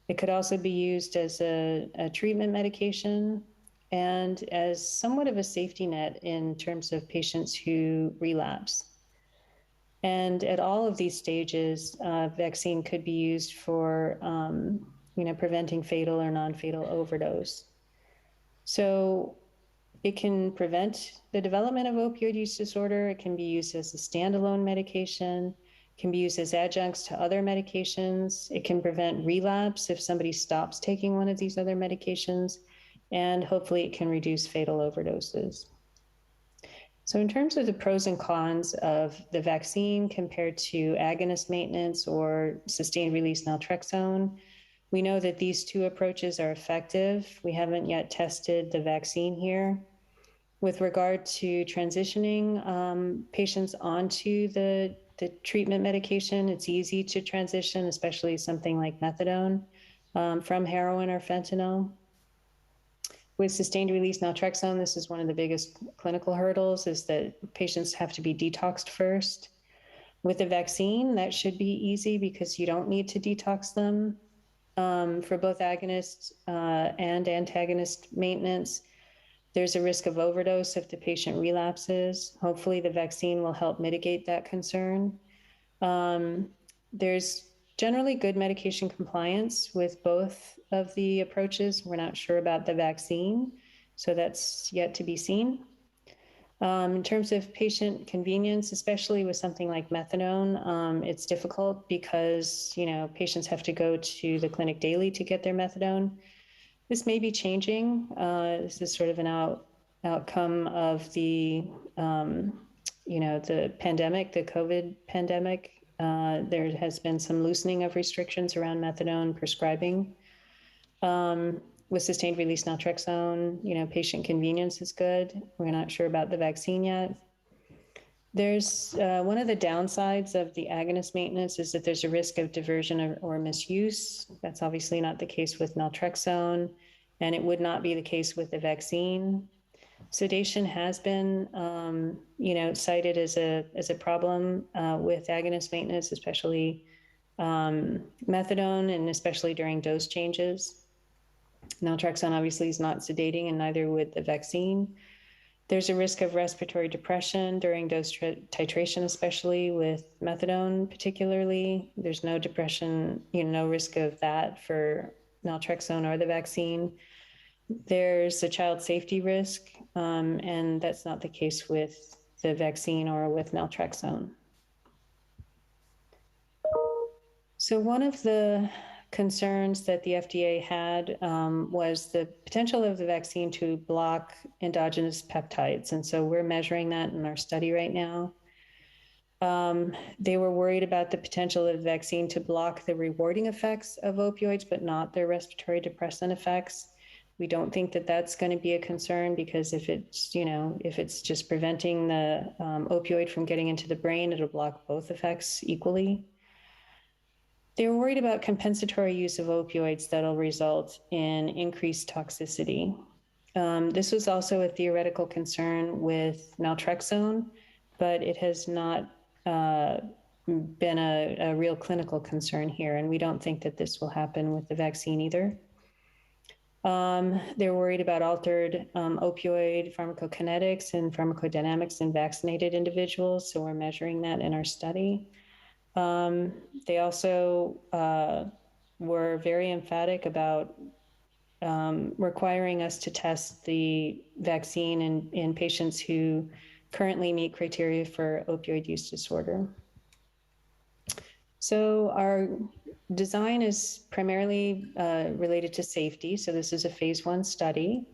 It could also be used as a treatment medication and as somewhat of a safety net in terms of patients who relapse. And at all of these stages, vaccine could be used for, preventing fatal or non-fatal overdose. So it can prevent the development of opioid use disorder. It can be used as a standalone medication. It can be used as adjuncts to other medications. It can prevent relapse if somebody stops taking one of these other medications. And hopefully it can reduce fatal overdoses. So in terms of the pros and cons of the vaccine compared to agonist maintenance or sustained release naltrexone, we know that these two approaches are effective. We haven't yet tested the vaccine here. With regard to transitioning patients onto the treatment medication, it's easy to transition, especially something like methadone from heroin or fentanyl. With sustained release naltrexone, this is one of the biggest clinical hurdles, is that patients have to be detoxed first. With the vaccine, that should be easy because you don't need to detox them. For both agonist and antagonist maintenance, there's a risk of overdose if the patient relapses. Hopefully the vaccine will help mitigate that concern. There's generally good medication compliance with both of the approaches. We're not sure about the vaccine, so that's yet to be seen. In terms of patient convenience, especially with something like methadone, it's difficult because, patients have to go to the clinic daily to get their methadone. This may be changing. This is sort of an outcome of the, the pandemic, the COVID pandemic. There has been some loosening of restrictions around methadone prescribing. With sustained release naltrexone, patient convenience is good. We're not sure about the vaccine yet. There's one of the downsides of the agonist maintenance is that there's a risk of diversion or misuse. That's obviously not the case with naltrexone, and it would not be the case with the vaccine. Sedation has been, cited as a problem with agonist maintenance, especially methadone, and especially during dose changes. Naltrexone obviously is not sedating, and neither would the vaccine. There's a risk of respiratory depression during dose titration, especially with methadone particularly. There's no depression, no risk of that for naltrexone or the vaccine. There's a child safety risk, and that's not the case with the vaccine or with naltrexone. So one of the concerns that the FDA had was the potential of the vaccine to block endogenous peptides. And so we're measuring that in our study right now. They were worried about the potential of the vaccine to block the rewarding effects of opioids, but not their respiratory depressant effects. We don't think that that's going to be a concern because if it's just preventing the opioid from getting into the brain, it'll block both effects equally. They were worried about compensatory use of opioids that'll result in increased toxicity. This was also a theoretical concern with naltrexone, but it has not been a real clinical concern here, and we don't think that this will happen with the vaccine either. They're worried about altered opioid pharmacokinetics and pharmacodynamics in vaccinated individuals, so we're measuring that in our study. They also were very emphatic about requiring us to test the vaccine in patients who currently meet criteria for opioid use disorder. So our design is primarily related to safety. So this is a phase 1 study.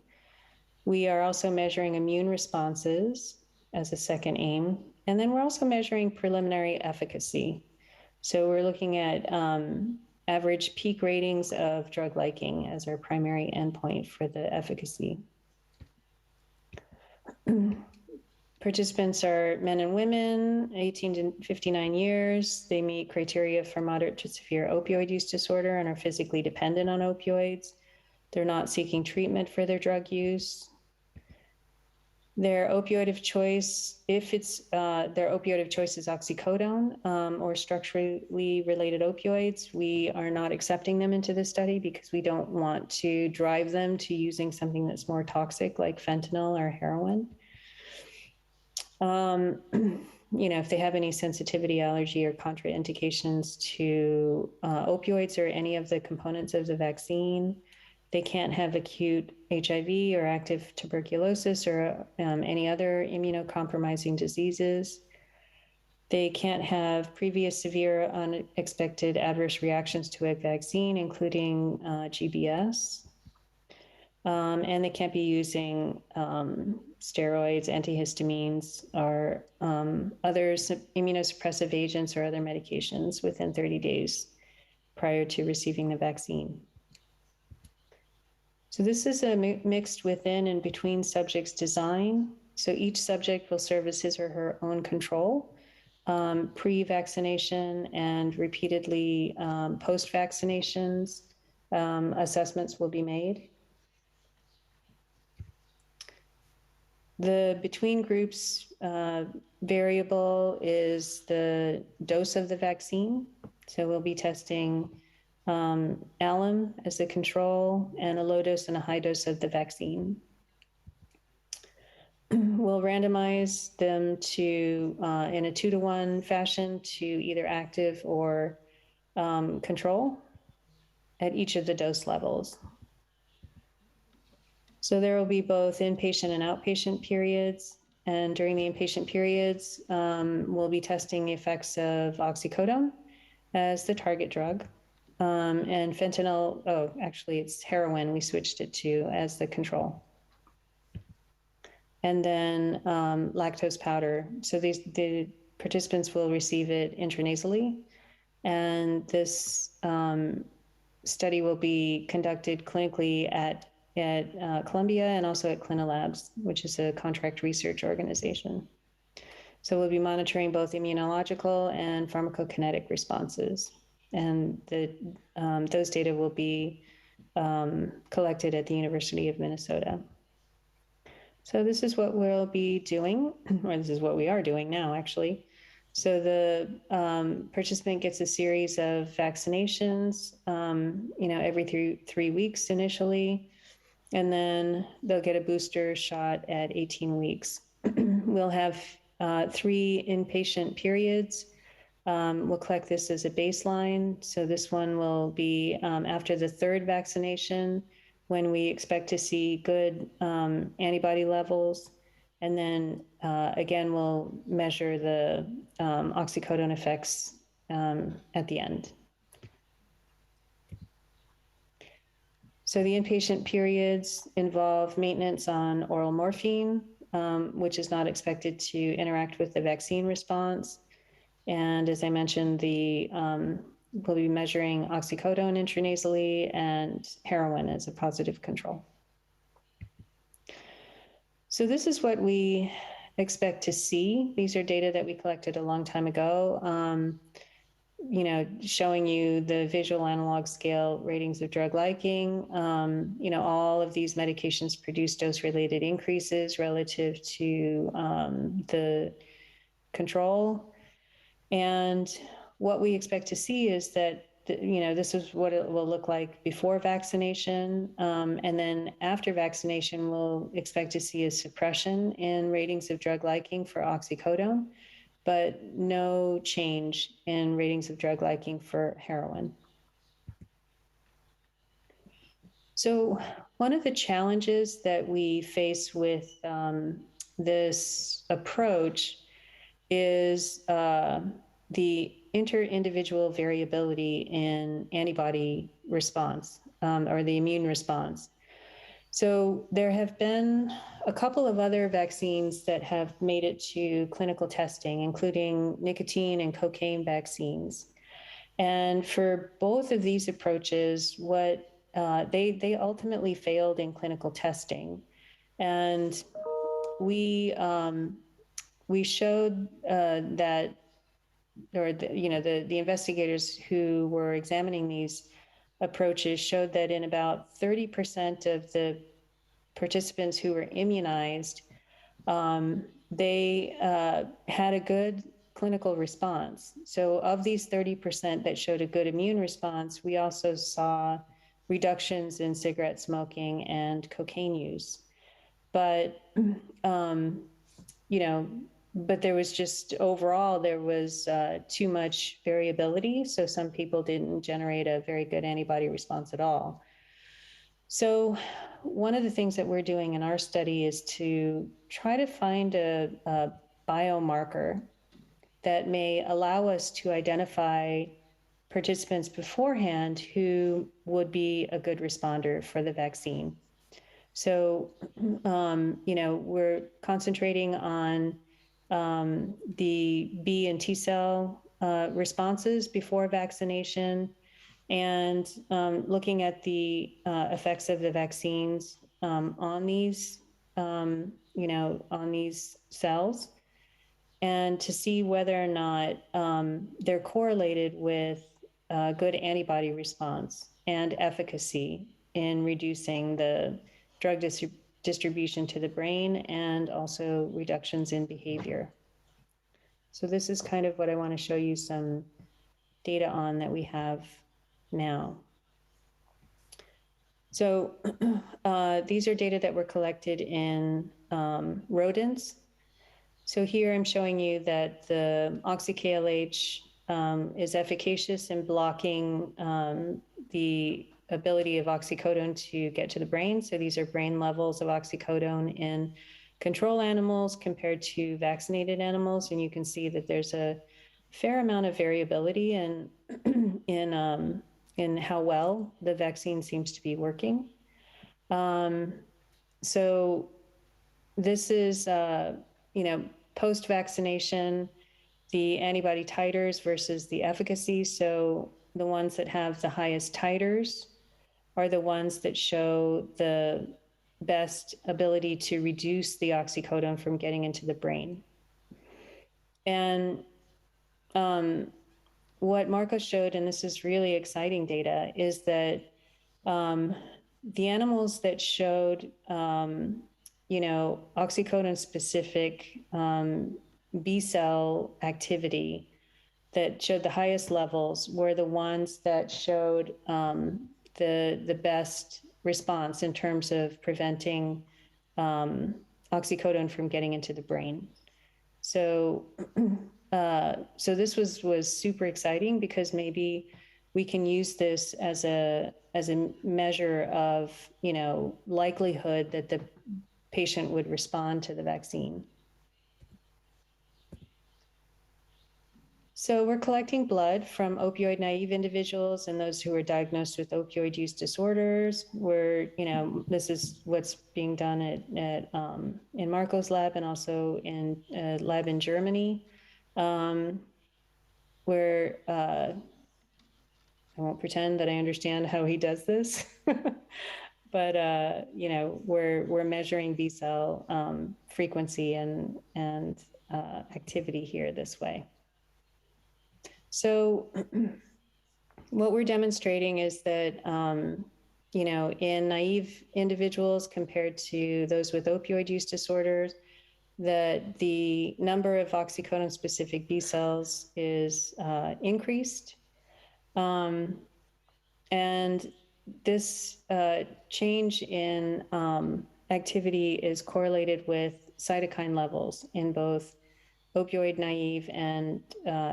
We are also measuring immune responses as a second aim. And then we're also measuring preliminary efficacy. So we're looking at average peak ratings of drug liking as our primary endpoint for the efficacy. Participants are men and women, 18 to 59 years. They meet criteria for moderate to severe opioid use disorder and are physically dependent on opioids. They're not seeking treatment for their drug use. Their opioid of choice, if it's their opioid of choice is oxycodone or structurally related opioids, we are not accepting them into the study because we don't want to drive them to using something that's more toxic like fentanyl or heroin. If they have any sensitivity, allergy, or contraindications to opioids or any of the components of the vaccine, they can't have acute HIV or active tuberculosis or any other immunocompromising diseases. They can't have previous severe unexpected adverse reactions to a vaccine, including GBS. and they can't be using steroids, antihistamines, or other immunosuppressive agents or other medications within 30 days prior to receiving the vaccine. So this is a mixed within and between subjects design. So each subject will serve as his or her own control, pre-vaccination and repeatedly post-vaccinations. Assessments will be made. The between groups variable is the dose of the vaccine. So we'll be testing alum as the control and a low dose and a high dose of the vaccine. We'll randomize them to in a 2-to-1 fashion to either active or control at each of the dose levels. So there will be both inpatient and outpatient periods. And during the inpatient periods, we'll be testing the effects of oxycodone as the target drug. And fentanyl, oh, actually it's heroin, we switched it to as the control. And then lactose powder. So the participants will receive it intranasally. And this study will be conducted clinically at Columbia and also at Clinilabs, which is a contract research organization. So we'll be monitoring both immunological and pharmacokinetic responses. And those data will be collected at the University of Minnesota. So this is what we'll be doing, or this is what we are doing now, actually. So the participant gets a series of vaccinations, every 3 weeks initially, and then they'll get a booster shot at 18 weeks. We'll have 3 inpatient periods. We'll collect this as a baseline. So this one will be after the 3rd vaccination, when we expect to see good antibody levels. And then again, we'll measure the oxycodone effects at the end. So the inpatient periods involve maintenance on oral morphine, which is not expected to interact with the vaccine response. And as I mentioned, we'll be measuring oxycodone intranasally and heroin as a positive control. So this is what we expect to see. These are data that we collected a long time ago, showing you the visual analog scale ratings of drug liking. All of these medications produce dose-related increases relative to the control. And what we expect to see is that, this is what it will look like before vaccination. And then after vaccination, we'll expect to see a suppression in ratings of drug liking for oxycodone, but no change in ratings of drug liking for heroin. So one of the challenges that we face with this approach is the inter-individual variability in antibody response or the immune response. So there have been a couple of other vaccines that have made it to clinical testing, including nicotine and cocaine vaccines. And for both of these approaches, they ultimately failed in clinical testing. And we showed that, or the investigators who were examining these approaches showed that in about 30% of the participants who were immunized, they had a good clinical response. So of these 30% that showed a good immune response, we also saw reductions in cigarette smoking and cocaine use. But but there was just overall, there was too much variability. So some people didn't generate a very good antibody response at all. So one of the things that we're doing in our study is to try to find a biomarker that may allow us to identify participants beforehand who would be a good responder for the vaccine. So, we're concentrating on the B and T cell responses before vaccination, and looking at the effects of the vaccines on these, on these cells, and to see whether or not they're correlated with good antibody response and efficacy in reducing the drug distribution to the brain, and also reductions in behavior. So this is kind of what I want to show you some data on that we have now. So these are data that were collected in rodents. So here I'm showing you that the oxy-KLH is efficacious in blocking the ability of oxycodone to get to the brain. So these are brain levels of oxycodone in control animals compared to vaccinated animals. And you can see that there's a fair amount of variability in how well the vaccine seems to be working. So this is, post-vaccination, the antibody titers versus the efficacy. So the ones that have the highest titers are the ones that show the best ability to reduce the oxycodone from getting into the brain. And what Marco showed, and this is really exciting data, is that the animals that showed, oxycodone specific B cell activity that showed the highest levels were the ones that showed the best response in terms of preventing oxycodone from getting into the brain. So, so this was super exciting, because maybe we can use this as a measure of likelihood that the patient would respond to the vaccine. So we're collecting blood from opioid naive individuals and those who are diagnosed with opioid use disorders. This is what's being done in Marco's lab, and also in a lab in Germany, where I won't pretend that I understand how he does this, but we're measuring B cell frequency and activity here this way. So what we're demonstrating is that, in naive individuals compared to those with opioid use disorders, that the number of oxycodone-specific B cells is increased. And this change in activity is correlated with cytokine levels in both opioid naive and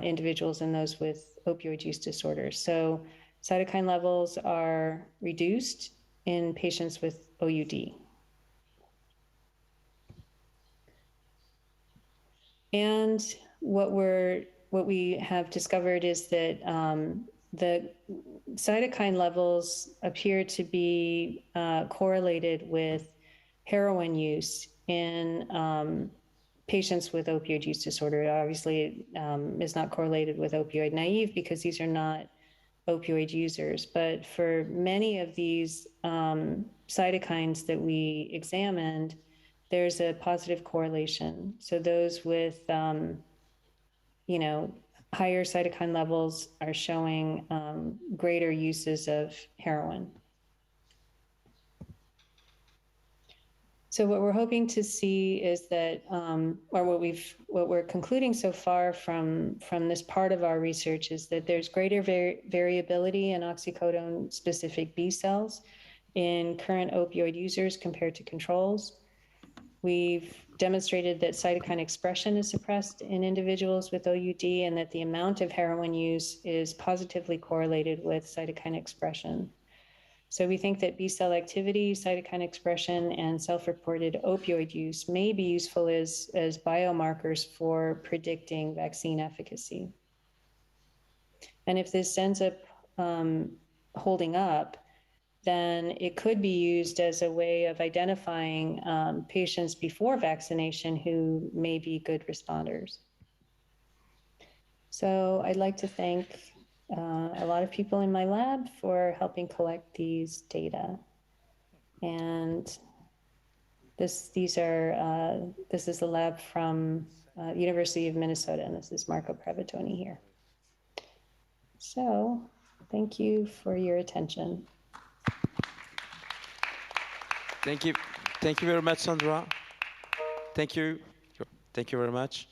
individuals and those with opioid use disorders. So cytokine levels are reduced in patients with OUD. And what we have discovered is that the cytokine levels appear to be correlated with heroin use in patients with opioid use disorder. Obviously, it is not correlated with opioid naive, because these are not opioid users. But for many of these cytokines that we examined, there's a positive correlation. So those with, higher cytokine levels are showing greater uses of heroin. So what we're hoping to see is that, or what we're concluding so far from this part of our research, is that there's greater variability in oxycodone-specific B cells in current opioid users compared to controls. We've demonstrated that cytokine expression is suppressed in individuals with OUD, and that the amount of heroin use is positively correlated with cytokine expression. So we think that B cell activity, cytokine expression, and self-reported opioid use may be useful as biomarkers for predicting vaccine efficacy. And if this ends up holding up, then it could be used as a way of identifying patients before vaccination who may be good responders. So I'd like to thank a lot of people in my lab for helping collect these data. And this is a lab from University of Minnesota, and this is Marco Pravatoni here. So thank you for your attention. Thank you. Thank you very much, Sandra. Thank you. Thank you very much.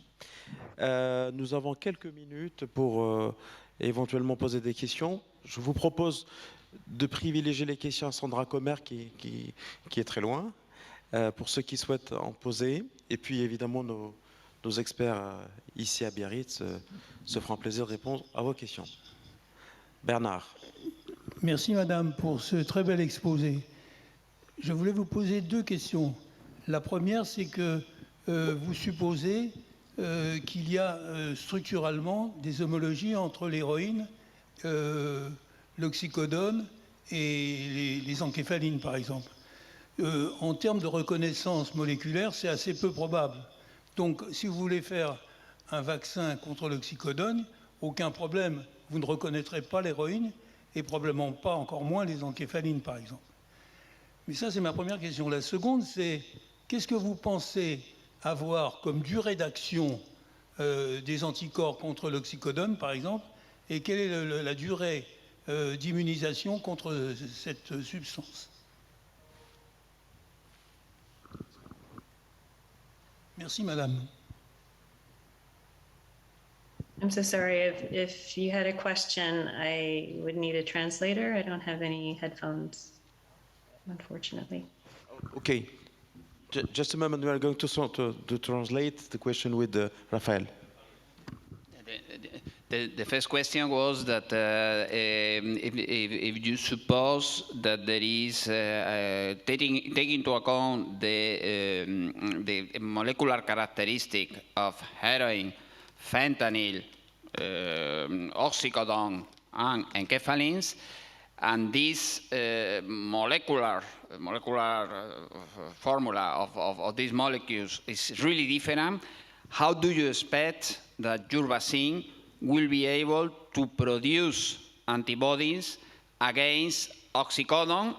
Nous avons quelques minutes pour éventuellement poser des questions. Je vous propose de privilégier les questions à Sandra Comer qui est très loin, pour ceux qui souhaitent en poser. Et puis évidemment, nos experts ici à Biarritz se feront plaisir de répondre à vos questions. Bernard. Merci Madame pour ce très bel exposé. Je voulais vous poser deux questions. La première, c'est que vous supposez qu'il y a structurellement des homologies entre l'héroïne, l'oxycodone et les encéphalines, par exemple. En termes de reconnaissance moléculaire, c'est assez peu probable. Donc, si vous voulez faire un vaccin contre l'oxycodone, aucun problème. Vous ne reconnaîtrez pas l'héroïne et probablement pas, encore moins, les encéphalines, par exemple. Mais ça, c'est ma première question. La seconde, c'est qu'est-ce que vous pensez avoir comme durée d'action des anticorps contre l'oxycodone, par exemple, et quelle est la durée d'immunisation contre cette substance? Merci, Madame. I'm so sorry. If you had a question, I would need a translator. I don't have any headphones, unfortunately. Okay. Just a moment. We are going to translate the question with Rafael. The first question was that if you suppose that there is taking into account the molecular characteristic of heroin, fentanyl, oxycodone, and enkephalins, and this molecular formula of these molecules is really different, how do you expect that your vaccine will be able to produce antibodies against oxycodone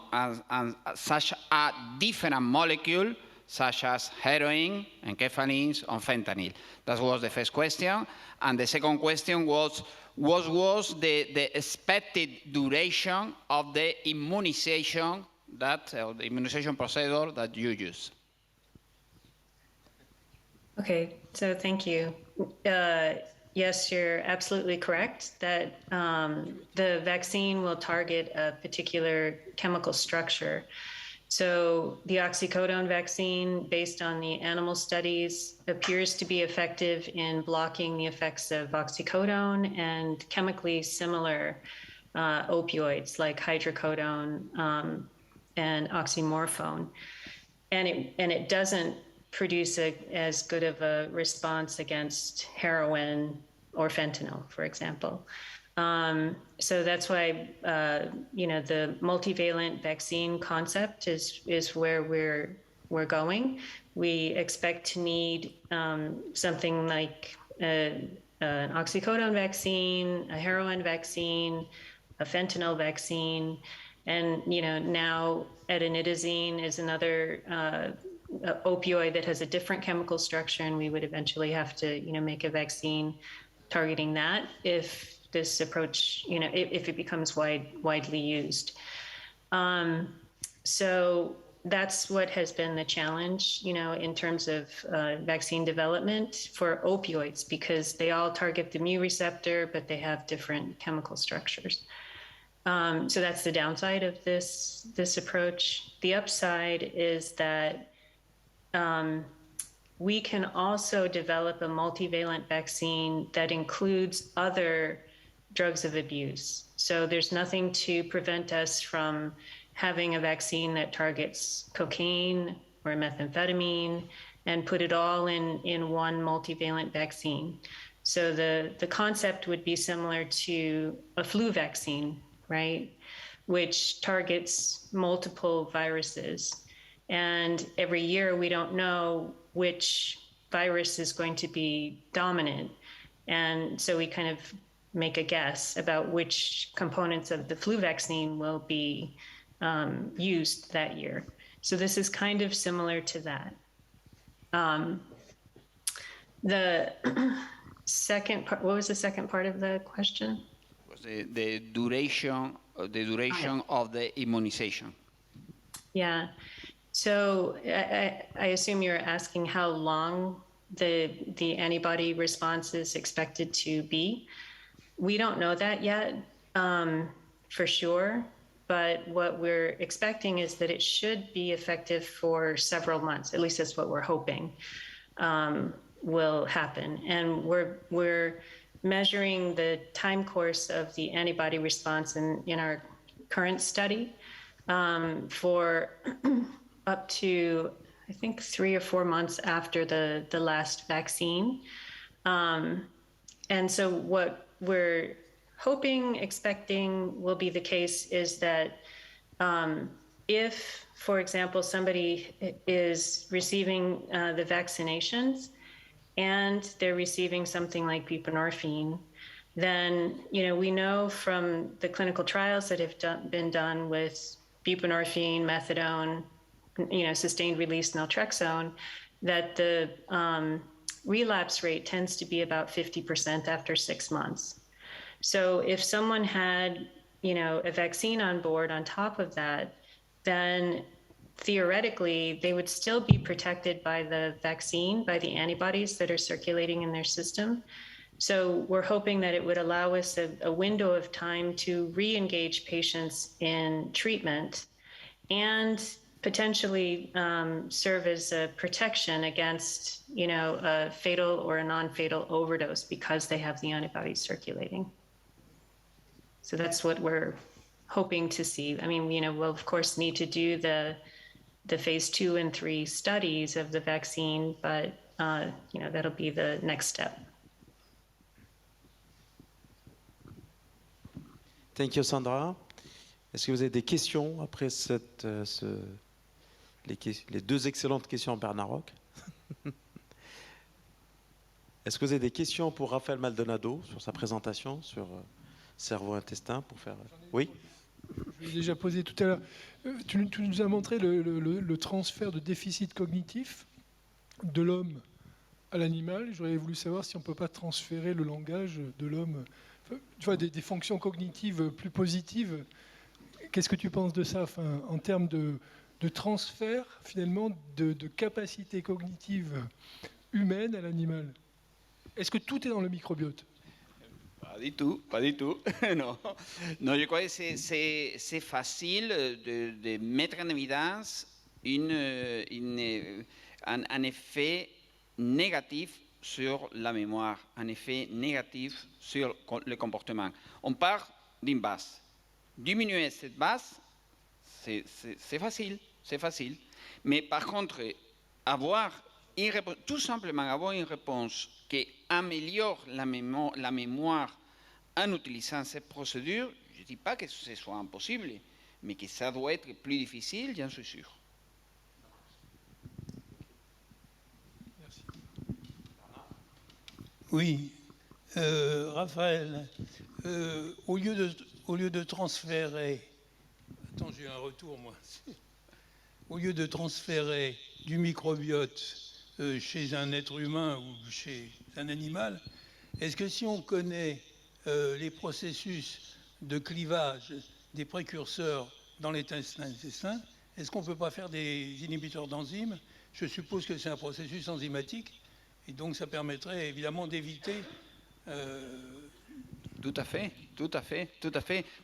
and such a different molecule such as heroin, enkephalins, or fentanyl? That was the first question. And the second question was, what was the expected duration of the immunization the immunization procedure that you use? Okay, so thank you. Yes, you're absolutely correct that the vaccine will target a particular chemical structure. So the oxycodone vaccine, based on the animal studies, appears to be effective in blocking the effects of oxycodone and chemically similar opioids like hydrocodone and oxymorphone. And it doesn't produce as good of a response against heroin or fentanyl, for example. So that's why, the multivalent vaccine concept is where we're going. We expect to need something like an oxycodone vaccine, a heroin vaccine, a fentanyl vaccine, and now edenidazine is another opioid that has a different chemical structure, and we would eventually have to make a vaccine targeting that if this approach, if it becomes widely used. So that's what has been the challenge, in terms of vaccine development for opioids, because they all target the mu receptor, but they have different chemical structures. So that's the downside of this approach. The upside is that we can also develop a multivalent vaccine that includes other drugs of abuse. So there's nothing to prevent us from having a vaccine that targets cocaine or methamphetamine and put it all in one multivalent vaccine. So the concept would be similar to a flu vaccine, right? which targets multiple viruses. And every year we don't know which virus is going to be dominant. And so we kind of make a guess about which components of the flu vaccine will be used that year. So this is kind of similar to that. The second part, what was the second part of the question? The duration of the immunization. Yeah. So I assume you're asking how long the antibody response is expected to be. We don't know that yet for sure, but what we're expecting is that it should be effective for several months. At least that's what we're hoping will happen. And we're measuring the time course of the antibody response in our current study for up to, I think, 3 or 4 months after the last vaccine. And so what we're hoping, expecting will be the case is that if, for example, somebody is receiving the vaccinations and they're receiving something like buprenorphine, then we know from the clinical trials that have been done with buprenorphine, methadone, sustained release naltrexone, that the relapse rate tends to be about 50% after 6 months. So if someone had, a vaccine on board on top of that, then theoretically they would still be protected by the vaccine, by the antibodies that are circulating in their system. So we're hoping that it would allow us a window of time to re-engage patients in treatment and potentially serve as a protection against, a fatal or a non-fatal overdose because they have the antibodies circulating. So that's what we're hoping to see. I mean, we'll of course need to do the phase 2 and 3 studies of the vaccine, but that'll be the next step. Thank you, Sandra. Est-ce que vous avez des questions après les 2 excellentes questions de Bernard Roch? Est-ce que vous avez des questions pour Raphaël Maldonado sur sa présentation sur cerveau-intestin pour faire... Oui. Je l'ai déjà posé tout à l'heure. Tu nous as montré le transfert de déficit cognitif de l'homme à l'animal. J'aurais voulu savoir si on ne peut pas transférer le langage de l'homme, des fonctions cognitives plus positives. Qu'est-ce que tu penses de ça, en termes de transfert, finalement, de capacité cognitive humaine à l'animal? Est-ce que tout est dans le microbiote? Pas du tout. Non, je crois que c'est facile de mettre en évidence un effet négatif sur la mémoire, un effet négatif sur le comportement. On part d'une base. Diminuer cette base, c'est facile. Mais par contre, tout simplement avoir une réponse qui améliore la mémoire en utilisant cette procédure, je ne dis pas que ce soit impossible, mais que ça doit être plus difficile, j'en suis sûr. Merci. Oui, Raphaël, au lieu de transférer... Attends, j'ai un retour, moi. Au lieu de transférer du microbiote chez un être humain ou chez un animal, est-ce que si on connaît les processus de clivage des précurseurs dans l'intestin, est-ce qu'on ne peut pas faire des inhibiteurs d'enzymes? Je suppose que c'est un processus enzymatique, et donc ça permettrait évidemment d'éviter... Tout à fait.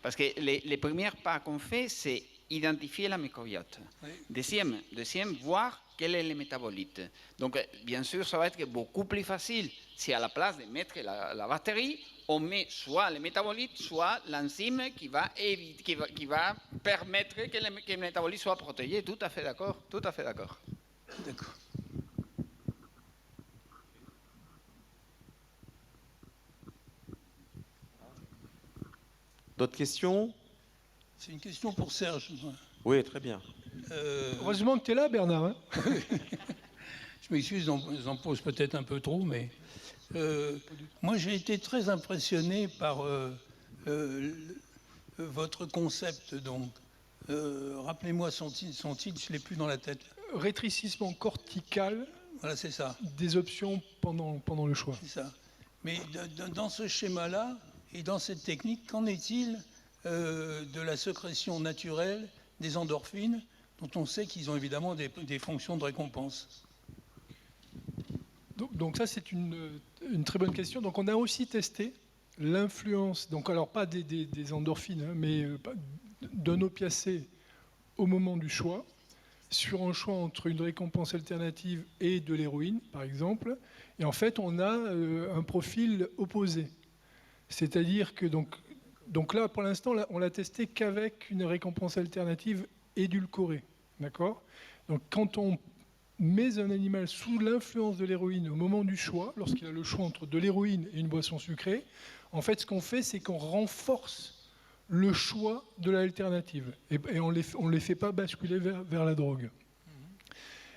Parce que les premiers pas qu'on fait, c'est identifier la microbiote. Oui. Deuxième, voir quel est le métabolite. Donc, bien sûr, ça va être beaucoup plus facile si à la place de mettre la bactérie, on met soit le métabolite, soit l'enzyme qui va permettre que le métabolite soit protégé. Tout à fait d'accord. D'accord. D'autres questions? C'est une question pour Serge. Oui, très bien. Heureusement que tu es là, Bernard. Hein. Je m'excuse, j'en pose peut-être un peu trop, mais moi j'ai été très impressionné par votre concept. Donc, rappelez-moi son titre, je l'ai plus dans la tête. Rétrécissement cortical. Voilà, c'est ça. Des options pendant le choix. C'est ça. Mais dans ce schéma-là et dans cette technique, qu'en est-il de la sécrétion naturelle des endorphines, dont on sait qu'ils ont évidemment des fonctions de récompense? Donc ça, c'est une très bonne question. Donc on a aussi testé l'influence, donc alors pas des endorphines, hein, mais d'un opiacé au moment du choix, sur un choix entre une récompense alternative et de l'héroïne, par exemple. Et en fait, on a un profil opposé. C'est-à-dire que, donc là, pour l'instant, on l'a testé qu'avec une récompense alternative édulcorée. D'accord ? Donc quand on met un animal sous l'influence de l'héroïne au moment du choix, lorsqu'il a le choix entre de l'héroïne et une boisson sucrée, en fait, ce qu'on fait, c'est qu'on renforce le choix de l'alternative. Et on ne les fait pas basculer vers la drogue.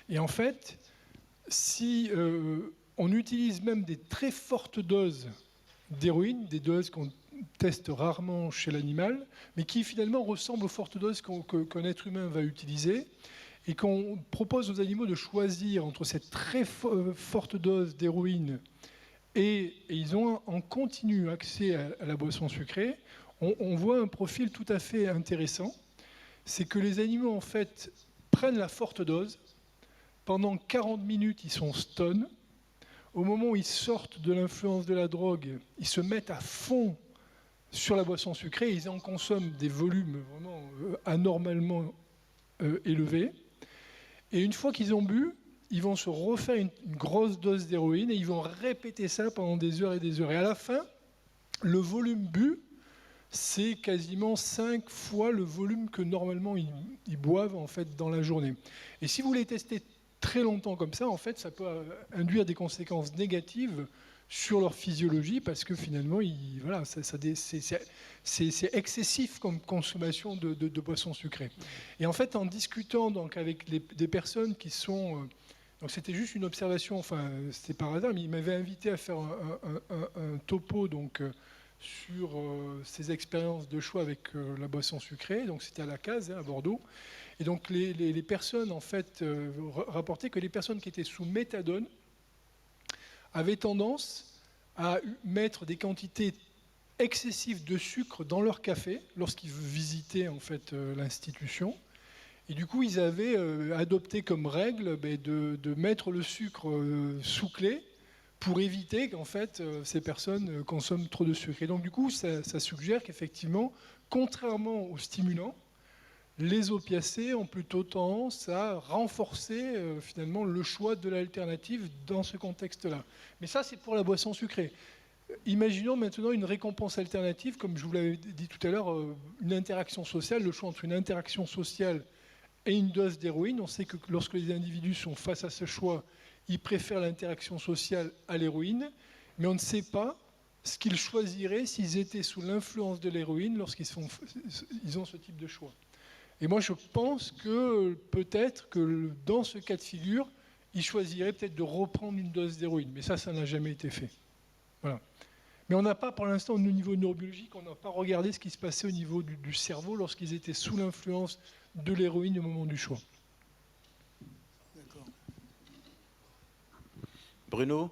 Et en fait, si on utilise même des très fortes doses d'héroïne, des doses qu'on teste rarement chez l'animal, mais qui finalement ressemblent aux fortes doses qu'un être humain va utiliser, et qu'on propose aux animaux de choisir entre cette très forte dose d'héroïne et ils ont en continu accès à la boisson sucrée, on voit un profil tout à fait intéressant. C'est que les animaux, en fait, prennent la forte dose. Pendant 40 minutes, ils sont stun. Au moment où ils sortent de l'influence de la drogue, ils se mettent à fond sur la boisson sucrée. Ils en consomment des volumes vraiment anormalement élevés. Et une fois qu'ils ont bu, ils vont se refaire une grosse dose d'héroïne et ils vont répéter ça pendant des heures et des heures. Et à la fin, le volume bu, c'est quasiment 5 fois le volume que normalement ils boivent en fait dans la journée. Et si vous les testez très longtemps comme ça, en fait, ça peut induire des conséquences négatives sur leur physiologie parce que finalement, voilà, c'est excessif comme consommation de boissons sucrées. Et en fait, en discutant donc avec des personnes qui sont... donc c'était juste une observation, enfin, c'était par hasard, mais ils m'avaient invité à faire un topo donc, sur ces expériences de choix avec la boisson sucrée. Donc c'était à la Case, à Bordeaux. Et donc les personnes, en fait, rapportaient que les personnes qui étaient sous méthadone avaient tendance à mettre des quantités excessives de sucre dans leur café lorsqu'ils visitaient en fait l'institution. Et du coup, ils avaient adopté comme règle de mettre le sucre sous clé pour éviter qu'en fait ces personnes consomment trop de sucre. Et donc du coup, ça suggère qu'effectivement, contrairement aux stimulants, les opiacés ont plutôt tendance à renforcer finalement le choix de l'alternative dans ce contexte-là. Mais ça, c'est pour la boisson sucrée. Imaginons maintenant une récompense alternative, comme je vous l'avais dit tout à l'heure, une interaction sociale, le choix entre une interaction sociale et une dose d'héroïne. On sait que lorsque les individus sont face à ce choix, ils préfèrent l'interaction sociale à l'héroïne, mais on ne sait pas ce qu'ils choisiraient s'ils étaient sous l'influence de l'héroïne lorsqu'ils ont ce type de choix. Et moi, je pense que peut-être que dans ce cas de figure, ils choisiraient peut-être de reprendre une dose d'héroïne. Mais ça n'a jamais été fait. Voilà. Mais on n'a pas, pour l'instant, au niveau neurobiologique, on n'a pas regardé ce qui se passait au niveau du cerveau lorsqu'ils étaient sous l'influence de l'héroïne au moment du choix. D'accord. Bruno ?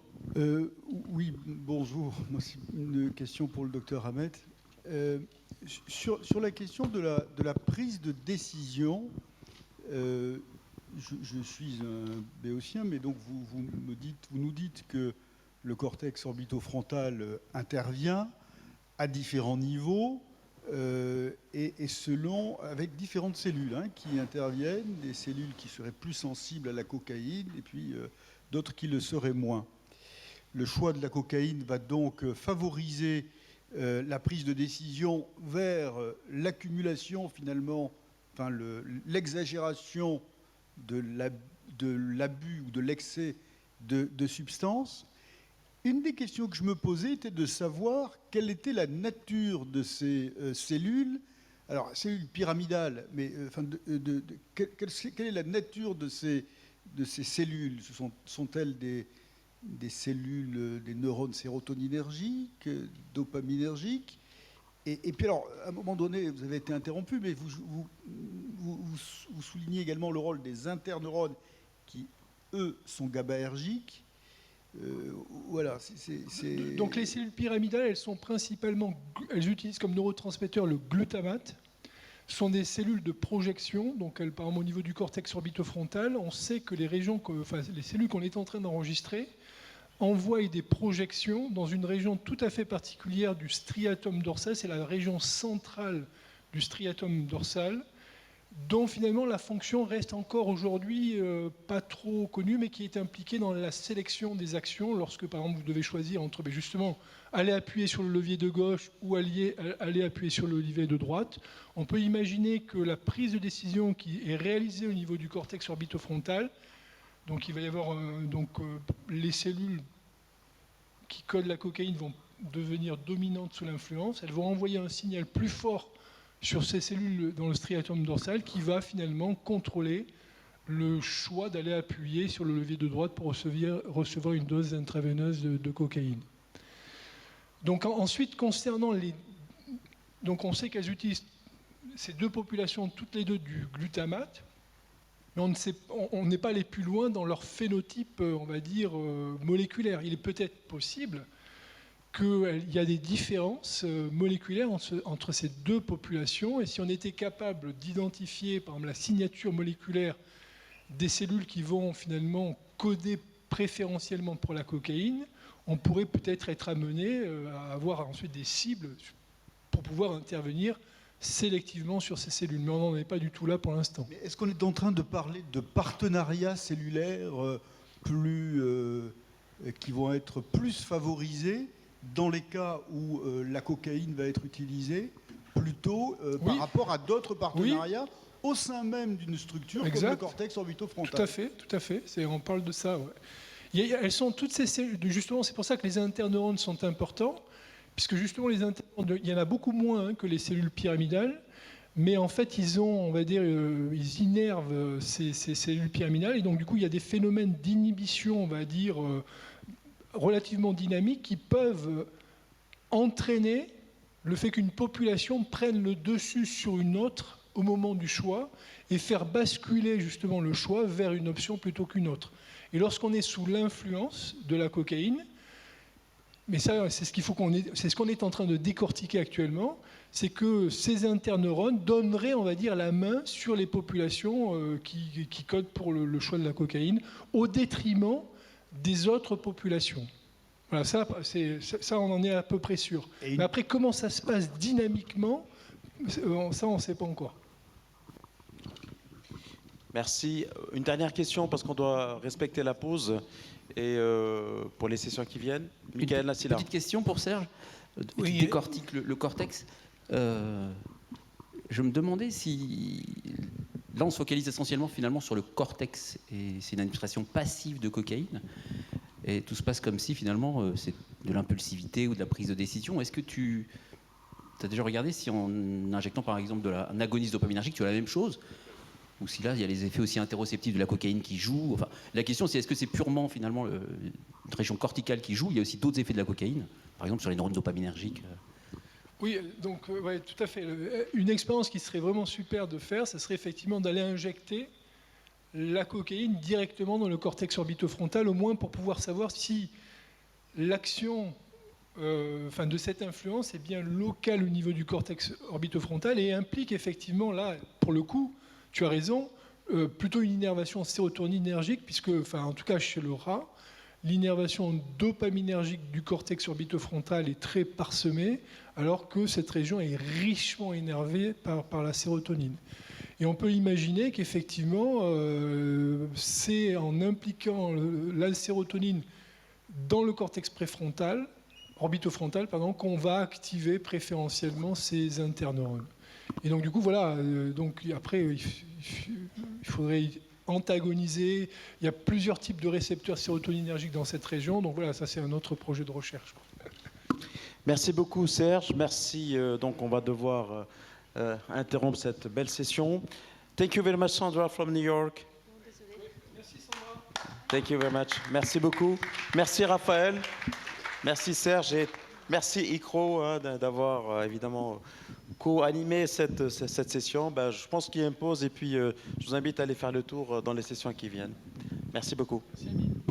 Oui, bonjour. Moi, c'est une question pour le docteur Ahmed. Sur la question de la prise de décision, je suis un béotien, mais donc vous nous dites que le cortex orbitofrontal intervient à différents niveaux et avec différentes cellules qui interviennent, des cellules qui seraient plus sensibles à la cocaïne et puis d'autres qui le seraient moins. Le choix de la cocaïne va donc favoriser la prise de décision vers l'accumulation finalement, enfin l'exagération de l'abus ou de l'excès de substances. Une des questions que je me posais était de savoir quelle était la nature de ces cellules Alors, cellules pyramidales, mais quelle est la nature de ces cellules? Sont-elles des cellules, des neurones sérotoninergiques, dopaminergiques? Et puis alors, à un moment donné, vous avez été interrompu, mais vous soulignez également le rôle des interneurones qui, eux, sont GABAergiques. Voilà. Donc les cellules pyramidales, elles utilisent comme neurotransmetteur le glutamate. Ce sont des cellules de projection, donc elles, par exemple au niveau du cortex orbitofrontal, on sait que les cellules qu'on est en train d'enregistrer envoient des projections dans une région tout à fait particulière du striatum dorsal, c'est la région centrale du striatum dorsal, dont finalement la fonction reste encore aujourd'hui pas trop connue, mais qui est impliquée dans la sélection des actions lorsque, par exemple, vous devez choisir entre justement aller appuyer sur le levier de gauche ou aller appuyer sur le levier de droite. On peut imaginer que la prise de décision qui est réalisée au niveau du cortex orbitofrontal, donc il va y avoir les cellules qui codent la cocaïne vont devenir dominantes sous l'influence, elles vont envoyer un signal plus fort sur ces cellules dans le striatum dorsal qui va finalement contrôler le choix d'aller appuyer sur le levier de droite pour recevoir une dose intraveineuse de cocaïne. Donc ensuite, concernant donc on sait qu'elles utilisent ces deux populations, toutes les deux du glutamate, mais on n'est pas allé plus loin dans leur phénotype, on va dire, moléculaire. Il est peut-être possible qu'il y a des différences moléculaires entre ces deux populations. Et si on était capable d'identifier, par exemple, la signature moléculaire des cellules qui vont finalement coder préférentiellement pour la cocaïne, on pourrait peut-être être amené à avoir ensuite des cibles pour pouvoir intervenir sélectivement sur ces cellules. Mais on n'en est pas du tout là pour l'instant. Mais est-ce qu'on est en train de parler de partenariats cellulaires qui vont être plus favorisés dans les cas où la cocaïne va être utilisée, plutôt par rapport à d'autres partenariats au sein même d'une structure comme le cortex orbitofrontal? Tout à fait. On parle de ça. Ouais. Elles sont toutes ces cellules. Justement, c'est pour ça que les interneurones sont importants, puisque justement les interneurones, il y en a beaucoup moins que les cellules pyramidales, mais en fait ils innervent ces cellules pyramidales, et donc du coup il y a des phénomènes d'inhibition, on va dire, relativement dynamiques qui peuvent entraîner le fait qu'une population prenne le dessus sur une autre au moment du choix et faire basculer justement le choix vers une option plutôt qu'une autre. Et lorsqu'on est sous l'influence de la cocaïne, mais ça c'est ce qu'on est en train de décortiquer actuellement, c'est que ces interneurones donneraient, on va dire, la main sur les populations qui codent pour le choix de la cocaïne au détriment des autres populations. Voilà, ça on en est à peu près sûr. Mais après, comment ça se passe dynamiquement, ça on ne sait pas encore. Merci. Une dernière question, parce qu'on doit respecter la pause, et pour les sessions qui viennent. Michael Nassila. Petite question pour Serge, qui décortique le cortex. Je me demandais si... Là, on se focalise essentiellement finalement sur le cortex, et c'est une administration passive de cocaïne. Et tout se passe comme si finalement c'est de l'impulsivité ou de la prise de décision. Est-ce que tu as déjà regardé si en injectant par exemple un agoniste dopaminergique, tu as la même chose? Ou si là, il y a les effets aussi interoceptifs de la cocaïne qui jouent. Enfin, la question, c'est est-ce que c'est purement finalement une région corticale qui joue? Il y a aussi d'autres effets de la cocaïne, par exemple sur les neurones dopaminergiques. Oui, donc ouais, tout à fait. Une expérience qui serait vraiment super de faire, ce serait effectivement d'aller injecter la cocaïne directement dans le cortex orbitofrontal, au moins pour pouvoir savoir si l'action de cette influence est bien locale au niveau du cortex orbitofrontal et implique effectivement, là, pour le coup, tu as raison, plutôt une innervation sérotoninergique, puisque, en tout cas chez le rat, l'innervation dopaminergique du cortex orbitofrontal est très parsemée, alors que cette région est richement énervée par la sérotonine. Et on peut imaginer qu'effectivement, c'est en impliquant la sérotonine dans le cortex orbitofrontal, qu'on va activer préférentiellement ces interneurones. Et donc du coup, voilà, donc après, il faudrait antagoniser. Il y a plusieurs types de récepteurs sérotoninergiques dans cette région. Donc voilà, ça c'est un autre projet de recherche. Merci beaucoup Serge. Merci. Donc on va devoir interrompre cette belle session. Thank you very much, Sandra, from New York. Thank you very much. Merci beaucoup. Merci, Raphaël. Merci, Serge. Et merci, ICRO, d'avoir évidemment co-animé cette session. Je pense qu'il y a une pause et puis je vous invite à aller faire le tour dans les sessions qui viennent. Merci beaucoup. Merci.